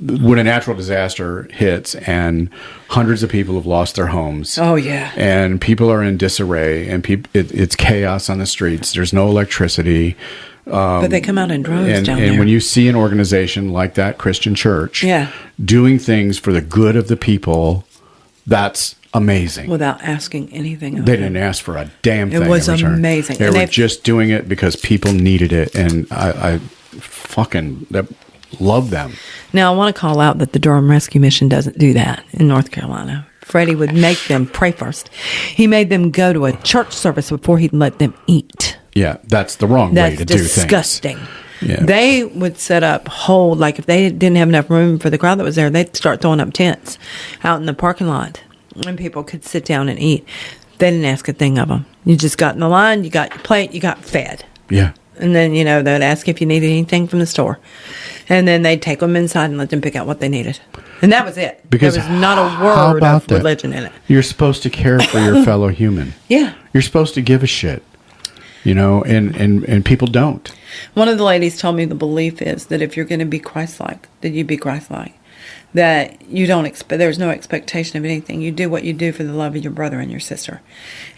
when a natural disaster hits and hundreds of people have lost their homes. Oh, yeah. And people are in disarray and it's chaos on the streets. There's no electricity. But they come out in droves down there. And when you see an organization like that Christian church doing things for the good of the people, that's amazing. Without asking anything of They them. didn't ask for a damn thing. It was in return. amazing. They And were they've- just doing it because people needed it, and I fucking love them. Now, I want to call out that the Durham Rescue Mission doesn't do that in North Carolina. Freddie would make them pray first. He made them go to a church service before he'd let them eat. Yeah, that's the wrong way That's to do things. disgusting. Yeah. They would set up like if they didn't have enough room for the crowd that was there, they'd start throwing up tents out in the parking lot and people could sit down and eat. They didn't ask a thing of them. You just got in the line, you got your plate, you got fed. Yeah. And then, they'd ask if you needed anything from the store. And then they'd take them inside and let them pick out what they needed. And that was it. Because there was not a how word about of that? religion in it. You're supposed to care for your fellow human. Yeah. You're supposed to give a shit. And people don't. One of the ladies told me the belief is that if you're going to be Christ-like, that you be Christ-like. That you don't expect, there's no expectation of anything. You do what you do for the love of your brother and your sister.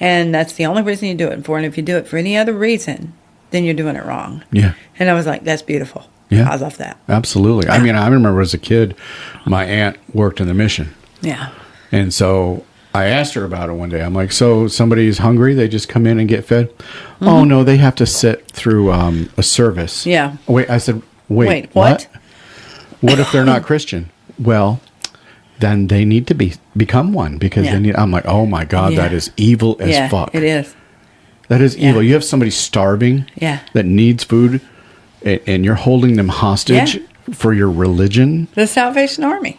And that's the only reason you do it for. And if you do it for any other reason, then you're doing it wrong. Yeah. And I was like, that's beautiful. Yeah. I love that. Absolutely. I mean, I remember as a kid, my aunt worked in the mission. Yeah. And so I asked her about it one day. I'm like, so somebody's hungry, they just come in and get fed? Mm-hmm. Oh, no, they have to sit through a service. Yeah. Wait, I said, wait, what? What if they're not Christian? Well, then they need to become one because they need. I'm like, oh my God, that is evil as fuck. It is. That is evil. You have somebody starving that needs food, and you're holding them hostage for your religion. The Salvation Army.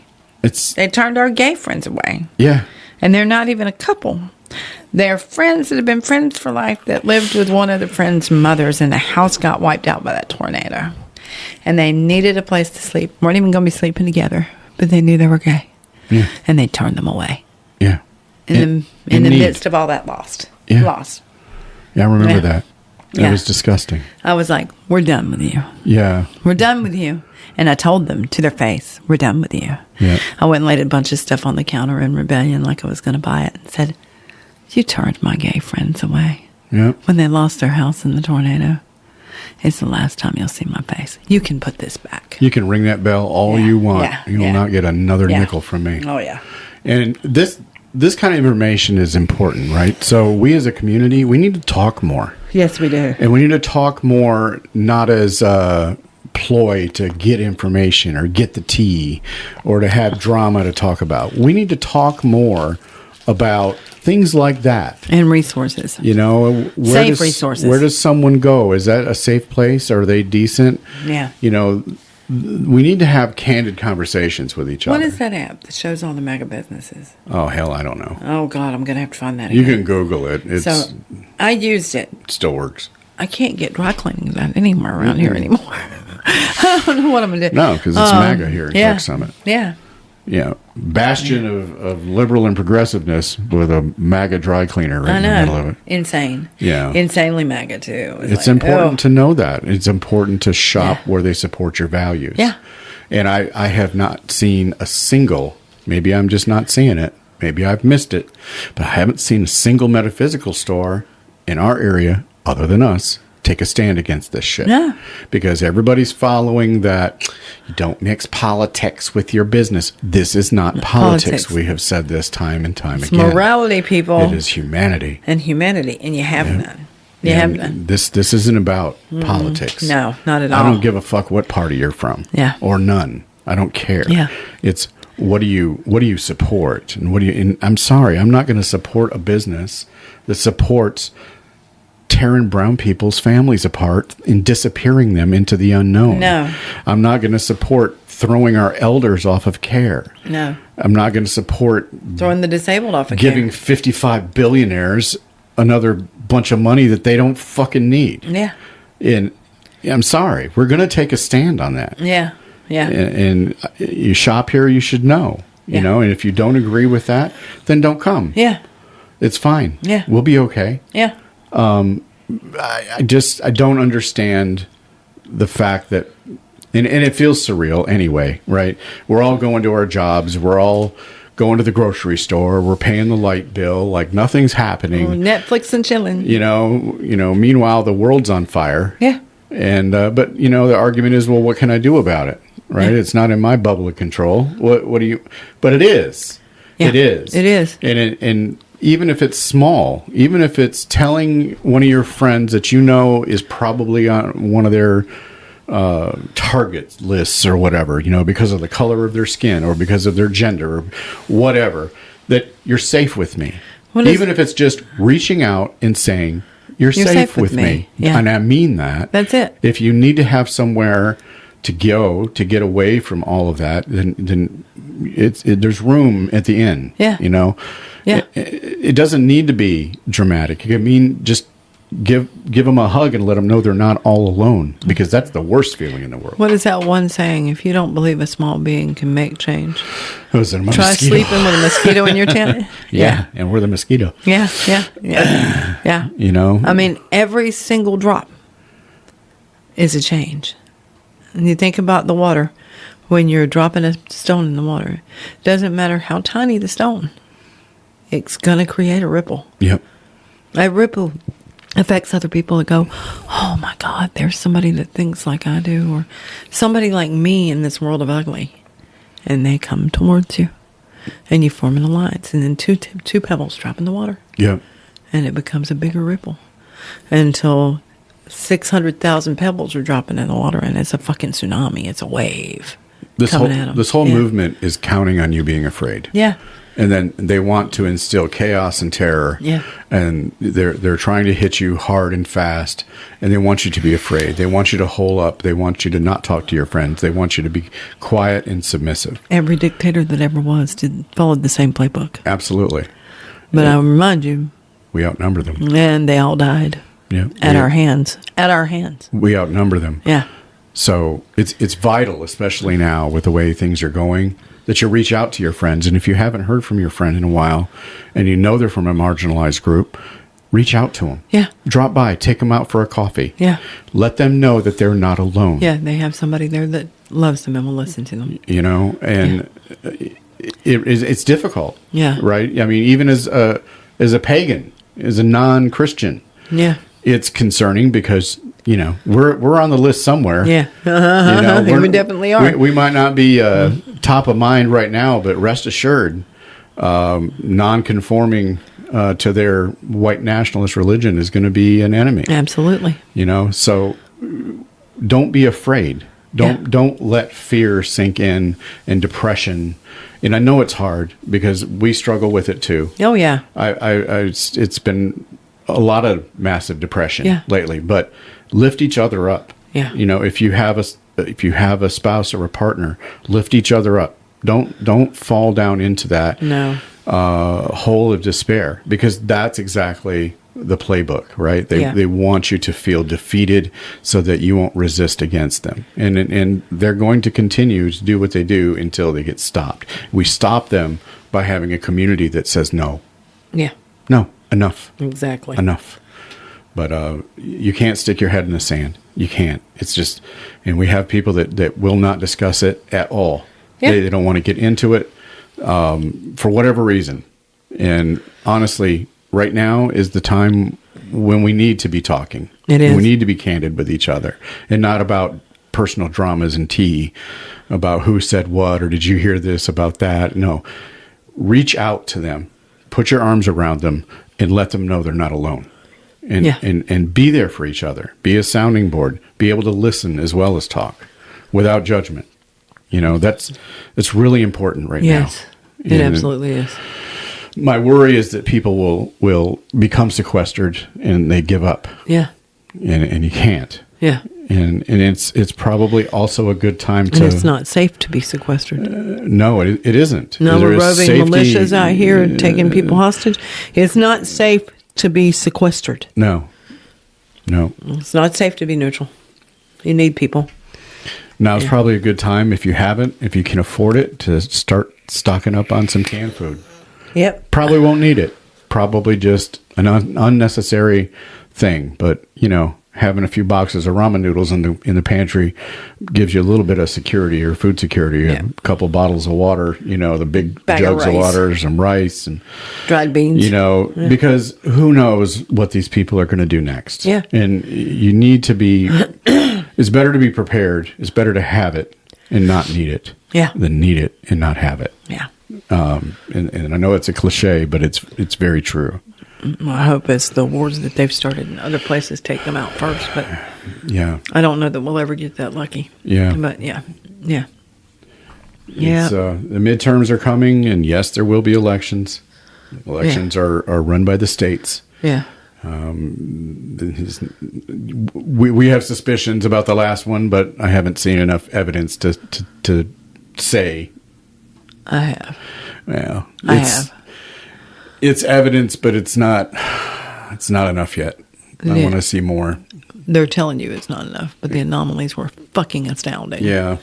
They turned our gay friends away. Yeah. And they're not even a couple. They're friends that have been friends for life that lived with one of the friends' mothers, and the house got wiped out by that tornado. And they needed a place to sleep. Weren't even going to be sleeping together, but they knew they were gay. Yeah. And they turned them away. Yeah. In the midst of all that loss. Yeah, I remember that. It was disgusting. I was like, we're done with you. Yeah. We're done with you. And I told them to their face, we're done with you. Yeah. I went and laid a bunch of stuff on the counter in rebellion like I was going to buy it and said, you turned my gay friends away. Yeah. When they lost their house in the tornado. It's the last time you'll see my face. You can put this back. You can ring that bell all you want. Yeah. You will not get another nickel from me. Oh, yeah. And this kind of information is important, right? So we as a community, we need to talk more. Yes, we do. And we need to talk more, not as a ploy to get information or get the tea or to have drama to talk about. We need to talk more about things like that. And resources. You know, safe resources. Where does someone go? Is that a safe place? Are they decent? Yeah. You know, we need to have candid conversations with each other. What is that app that shows all the mega businesses? Oh, hell, I don't know. Oh, God, I'm going to have to find that You again. can Google it. So, I used it. It still works. I can't get dry cleaning done anywhere around here anymore. I don't know what I'm going to do. No, because it's MAGA here at Truck Summit. Yeah. Yeah, bastion of liberal and progressiveness with a MAGA dry cleaner right in the middle of it. Insane. Yeah. Insanely MAGA, too. It's like, important to know that. It's important to shop where they support your values. Yeah. And I have not seen a single, maybe I'm just not seeing it, maybe I've missed it, but I haven't seen a single metaphysical store in our area, other than us, take a stand against this shit. Yeah. Because everybody's following that you don't mix politics with your business. This is not politics. We have said this time and time again. Morality, people. It is humanity. And humanity. And you have none. You have none. This isn't about politics. No, not at all. I don't give a fuck what party you're from. Yeah. Or none. I don't care. Yeah. It's what do you support? And and I'm sorry, I'm not going to support a business that supports tearing brown people's families apart and disappearing them into the unknown. No. I'm not going to support throwing our elders off of care. No. I'm not going to support throwing the disabled off of giving care. 55 billionaires another bunch of money that they don't fucking need. Yeah. And I'm sorry, we're going to take a stand on that. Yeah. Yeah. And you shop here, you should know. You know, and if you don't agree with that, then don't come. Yeah. It's fine. Yeah. We'll be okay. Yeah. I don't understand the fact that, and it feels surreal anyway, right? We're all going to our jobs. We're all going to the grocery store. We're paying the light bill. Like nothing's happening. Netflix and chilling. You know, meanwhile, the world's on fire. Yeah. And, but you know, the argument is, well, what can I do about it? Right. Yeah. It's not in my bubble of control. What do you, but it is. Yeah, it is. It is. And even if it's small, even if it's telling one of your friends that you know is probably on one of their target lists or whatever, you know, because of the color of their skin or because of their gender or whatever, that you're safe with me. Even if it's just reaching out and saying, you're safe with me. Yeah. And I mean that. That's it. If you need to have somewhere to go to get away from all of that, then there's room at the inn. Yeah. You know? Yeah. It doesn't need to be dramatic. I mean, just give them a hug and let them know they're not all alone, because that's the worst feeling in the world. What is that one saying? If you don't believe a small being can make change, try mosquito? Sleeping with a mosquito in your tent. Yeah, and we're the mosquito. Yeah. Yeah. You know? I mean, every single drop is a change. And you think about the water, when you're dropping a stone in the water, it doesn't matter how tiny the stone, it's going to create a ripple. Yep. That ripple affects other people that go, oh my God, there's somebody that thinks like I do, or somebody like me in this world of ugly. And they come towards you, and you form an alliance, and then two pebbles drop in the water. Yep. And it becomes a bigger ripple until 600,000 pebbles are dropping in the water, and it's a fucking tsunami. It's a wave. coming at them. This whole Yeah. movement is counting on you being afraid. Yeah. And then they want to instill chaos and terror. Yeah. And they're trying to hit you hard and fast. And they want you to be afraid. They want you to hole up. They want you to not talk to your friends. They want you to be quiet and submissive. Every dictator that ever was followed the same playbook. Absolutely. But I remind you, We outnumber them. and they all died Yeah. at our hands. At our hands. We outnumber them. Yeah. So it's vital, especially now with the way things are going, that you reach out to your friends. And if you haven't heard from your friend in a while and you know they're from a marginalized group, reach out to them. Yeah. Drop by, take them out for a coffee. Yeah. Let them know that they're not alone. Yeah, they have somebody there that loves them and will listen to them. You know, and it's difficult. Yeah. Right? I mean, even as a pagan, as a non-Christian, Yeah. it's concerning because, you know, we're on the list somewhere. Yeah. You know, We definitely are. We might not be top of mind right now, but rest assured, non-conforming to their white nationalist religion is going to be an enemy. Absolutely. You know, so don't be afraid. Don't let fear sink in and depression. And I know it's hard because we struggle with it too. Oh, yeah. It's been a lot of massive depression Yeah. lately, but lift each other up. Yeah. You know, if you have a spouse or a partner, lift each other up. Don't fall down into that No. hole of despair, because that's exactly the playbook, right? They want you to feel defeated so that you won't resist against them. And they're going to continue to do what they do until they get stopped. We stop them by having a community that says no. Yeah. No, enough. Exactly. Enough. But you can't stick your head in the sand. You can't. It's just, and we have people that will not discuss it at all. Yeah. They don't want to get into it for whatever reason. And honestly, right now is the time when we need to be talking. It is. We need to be candid with each other and not about personal dramas and tea about who said what or did you hear this about that. No. Reach out to them. Put your arms around them and let them know they're not alone. And, Yeah. and be there for each other. Be a sounding board. Be able to listen as well as talk without judgment. You know, that's really important right now. Yes. It And absolutely is. my worry is that people will become sequestered and they give up. Yeah. And you can't. Yeah. And it's probably also a good time And to. it's not safe to be sequestered. No, it isn't. No, There we're is roving safety- militias out here taking people hostage. It's not safe to be sequestered. No. It's not safe to be neutral. You need people. Now's probably a good time, if you can afford it, to start stocking up on some canned food. Yep. Probably won't need it. Probably just an unnecessary thing. But, you know, having a few boxes of ramen noodles in the pantry gives you a little bit of security or food security. Yeah. A couple bottles of water, you know, the big Bag of jugs of rice. water, some rice, and Dried beans. you know, because who knows what these people are going to do next. Yeah. And you need to be, it's better to be prepared. It's better to have it and not need it. Yeah. Than need it and not have it. Yeah. And I know it's a cliche, but it's very true. Well, I hope it's the wars that they've started in other places take them out first, but Yeah. I don't know that we'll ever get that lucky. Yeah. But yeah. Yeah. It's, the midterms are coming, and yes, there will be elections. Elections are run by the states. Yeah. We have suspicions about the last one, but I haven't seen enough evidence to say. I have. Well, I have. It's evidence, but it's not enough yet. I Yeah. want to see more. They're telling you it's not enough, but the anomalies were fucking astounding. Yeah.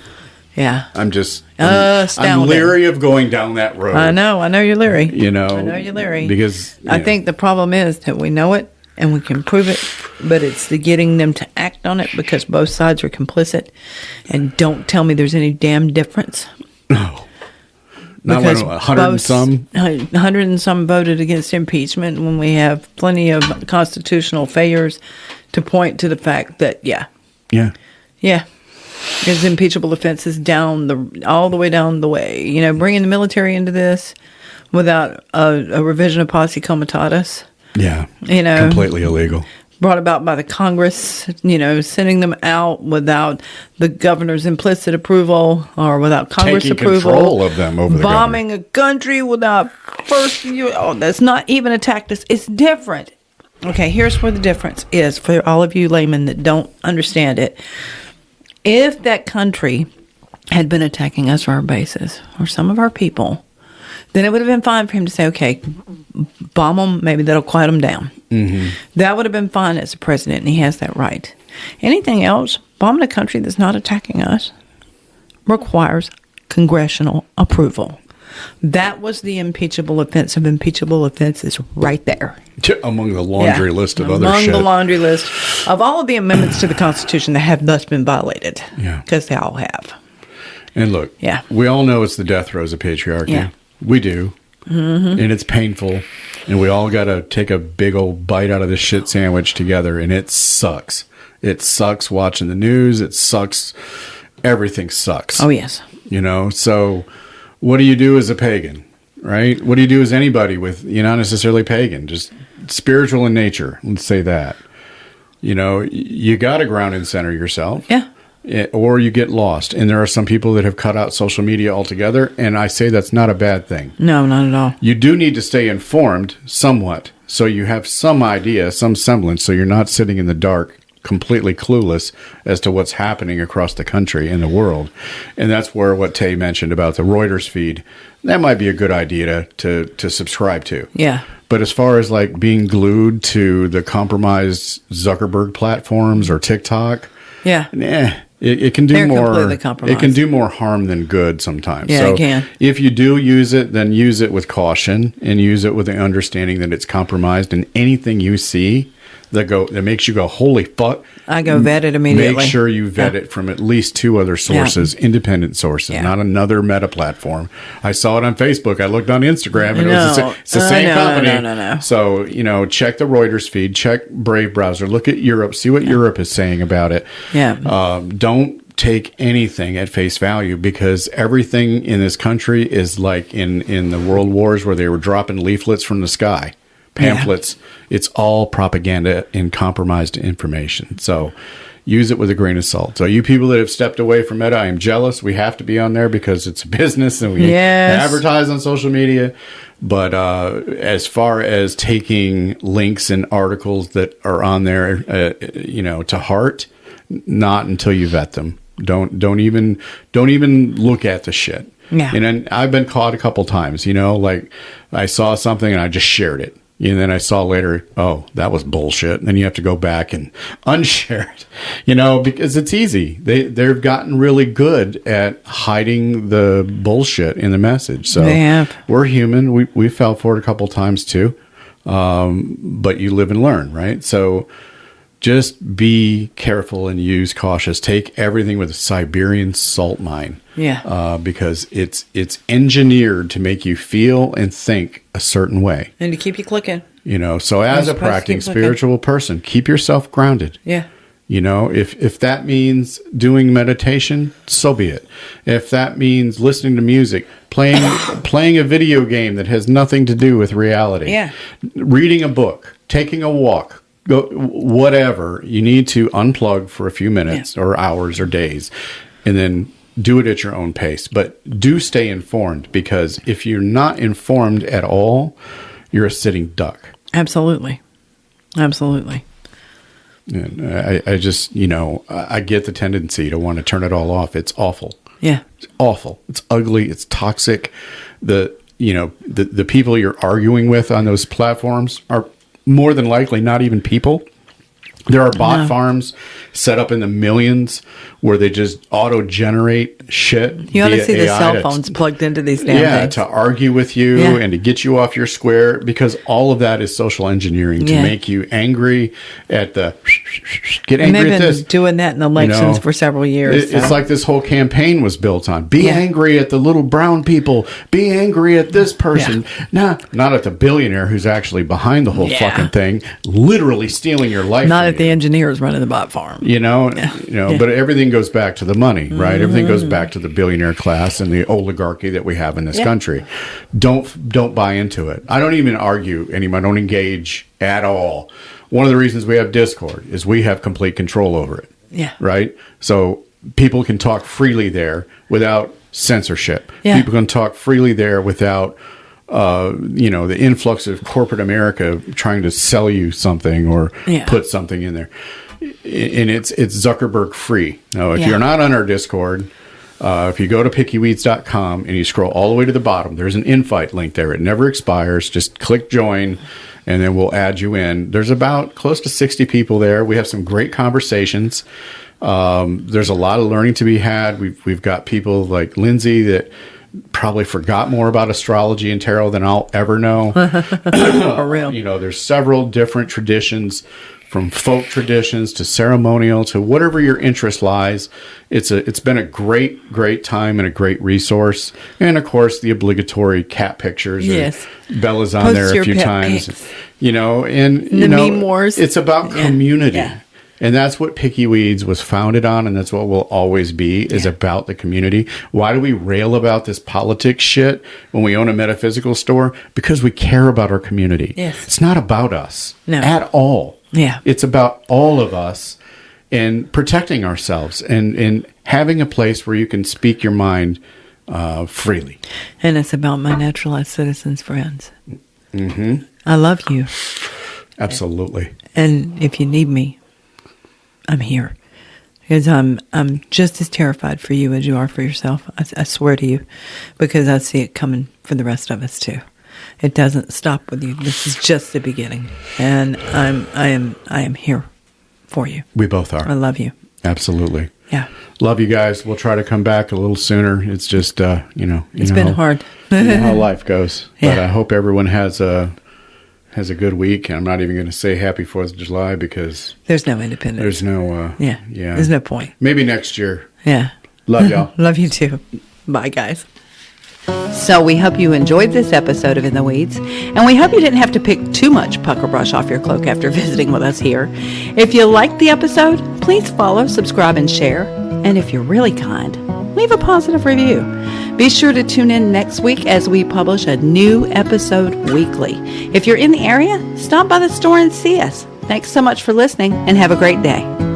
Yeah. I'm Astounding. leery of going down that road. I know you're leery. You know. I know you're leery. Because I think the problem is that we know it and we can prove it, but it's the getting them to act on it because both sides are complicit. And don't tell me there's any damn difference. no. Not when 100 and some. 100 and some voted against impeachment when we have plenty of constitutional failures to point to the fact that, yeah, there's impeachable offenses all the way down the way. You know, bringing the military into this without a revision of posse comitatus. Yeah. You know, Completely illegal. brought about by the Congress, sending them out without the governor's implicit approval or without Congress Taking approval. control of them over the bombing governor. a country without first. That's not even a tactic. It's different. Okay, here's where the difference is for all of you laymen that don't understand it. If that country had been attacking us or our bases or some of our people, then it would have been fine for him to say, okay, bomb them, maybe that'll quiet them down. Mm-hmm. That would have been fine as a president, and he has that right. Anything else, bombing a country that's not attacking us requires congressional approval. That was the impeachable offense of impeachable offenses right there. Among the laundry list of other Among shit. the laundry list of all of the amendments to the Constitution that have thus been violated. Yeah. Because they all have. And look, we all know it's the death throes of patriarchy. Yeah. We do. Mm-hmm. And it's painful. And we all got to take a big old bite out of this shit sandwich together. And it sucks. It sucks watching the news. It sucks. Everything sucks. Oh, yes. So what do you do as a pagan, right? What do you do as anybody with, not necessarily pagan, just spiritual in nature? Let's say that. You got to ground and center yourself. Yeah. Or you get lost. And there are some people that have cut out social media altogether. And I say that's not a bad thing. No, not at all. You do need to stay informed somewhat. So you have some idea, some semblance. So you're not sitting in the dark, completely clueless as to what's happening across the country and the world. And that's where what Tay mentioned about the Reuters feed, that might be a good idea to subscribe to. Yeah. But as far as like being glued to the compromised Zuckerberg platforms or TikTok, it can do They're more. completely compromised. It can do more harm than good sometimes. Yeah, so it can. if you do use it, then use it with caution and use it with the understanding that it's compromised. And anything you see that makes you go, holy fuck, I go vet it immediately. Make sure you vet it from at least 2 other sources, independent sources, not another meta platform. I saw it on Facebook. I looked on Instagram, and it's the same company. No. So, check the Reuters feed, check Brave browser, look at Europe, see what Europe is saying about it. Yeah. Don't take anything at face value, because everything in this country is like in the world wars where they were dropping leaflets from the sky. Pamphlets, it's all propaganda and compromised information. So use it with a grain of salt. So you people that have stepped away from Meta, I am jealous. We have to be on there because it's a business and we advertise on social media. But as far as taking links and articles that are on there, to heart, not until you vet them. Don't even look at the shit. Yeah. And then I've been caught a couple times, like I saw something and I just shared it. And then I saw later, oh, that was bullshit. And then you have to go back and unshare it, because it's easy. They've gotten really good at hiding the bullshit in the message. So they have. We're human. We fell for it a couple times too. But you live and learn, right? So just be careful and use cautious. Take everything with a Siberian salt mine. Yeah. Because it's engineered to make you feel and think a certain way. And to keep you clicking. So as a practicing spiritual person, keep yourself grounded. Yeah. If that means doing meditation, so be it. If that means listening to music, playing a video game that has nothing to do with reality. Yeah. Reading a book, taking a walk. Go, whatever you need to unplug for a few minutes or hours or days, and then do it at your own pace. But do stay informed, because if you're not informed at all, you're a sitting duck. Absolutely. And I just, I get the tendency to want to turn it all off. It's awful. Yeah. It's awful. It's ugly. It's toxic. The people you're arguing with on those platforms are more than likely not even people. There are bot farms set up in the millions where they just auto-generate shit. You ought to see the AI cell phones plugged into these damn things. To argue with you and to get you off your square, because all of that is social engineering to make you angry at the get angry and they've at been this. doing that in elections for several years. It's like this whole campaign was built on. Be angry at the little brown people. Be angry at this person. Nah, not at the billionaire who's actually behind the whole fucking thing, literally stealing your life. Not at the engineers running the bot farm. But everything goes back to the money, right? Everything goes back to the billionaire class and the oligarchy that we have in this country. Don't buy into it. I don't even argue anymore. I don't engage at all one of the reasons we have Discord is we have complete control over it. Yeah. Right? So people can talk freely there without censorship. Yeah. People can talk freely there without, the influx of corporate America trying to sell you something or put something in there. And it's Zuckerberg free. Now, if you're not on our Discord, if you go to pickyweeds.com and you scroll all the way to the bottom, there's an invite link there. It never expires. Just click join, and then we'll add you in. There's about close to 60 people there. We have some great conversations. There's a lot of learning to be had. We've got people like Lindsay that probably forgot more about astrology and tarot than I'll ever know. For real. There's several different traditions, from folk traditions to ceremonial to whatever your interest lies. It's been a great time and a great resource. And of course, the obligatory cat pictures. Yes. Bella's on Post there a your few pet times. pics. The meme wars. It's about community. Yeah. And that's what Picky Weeds was founded on, and that's what will always be, is about the community. Why do we rail about this politics shit when we own a metaphysical store? Because we care about our community. Yes. It's not about us at all. Yeah. It's about all of us and protecting ourselves and having a place where you can speak your mind freely. And it's about my naturalized citizens friends. Mm-hmm. I love you. Absolutely. And if you need me, I'm here. Because I'm just as terrified for you as you are for yourself. I swear to you. Because I see it coming for the rest of us too. It doesn't stop with you. This is just the beginning. And I am here for you. We both are. I love you. Absolutely. Yeah. Love you guys. We'll try to come back a little sooner. It's just, it's been hard. You know how life goes. Yeah. But I hope everyone has a good week. And I'm not even going to say Happy 4th of July because there's no independence. There's no, yeah. There's no point. Maybe next year. Yeah. Love y'all. Love you too. Bye, guys. So we hope you enjoyed this episode of In the Weeds, and we hope you didn't have to pick too much pucker brush off your cloak after visiting with us here. If you liked the episode, please follow, subscribe, and share. And if you're really kind, leave a positive review. Be sure to tune in next week as we publish a new episode weekly. If you're in the area, stop by the store and see us. Thanks so much for listening, and have a great day.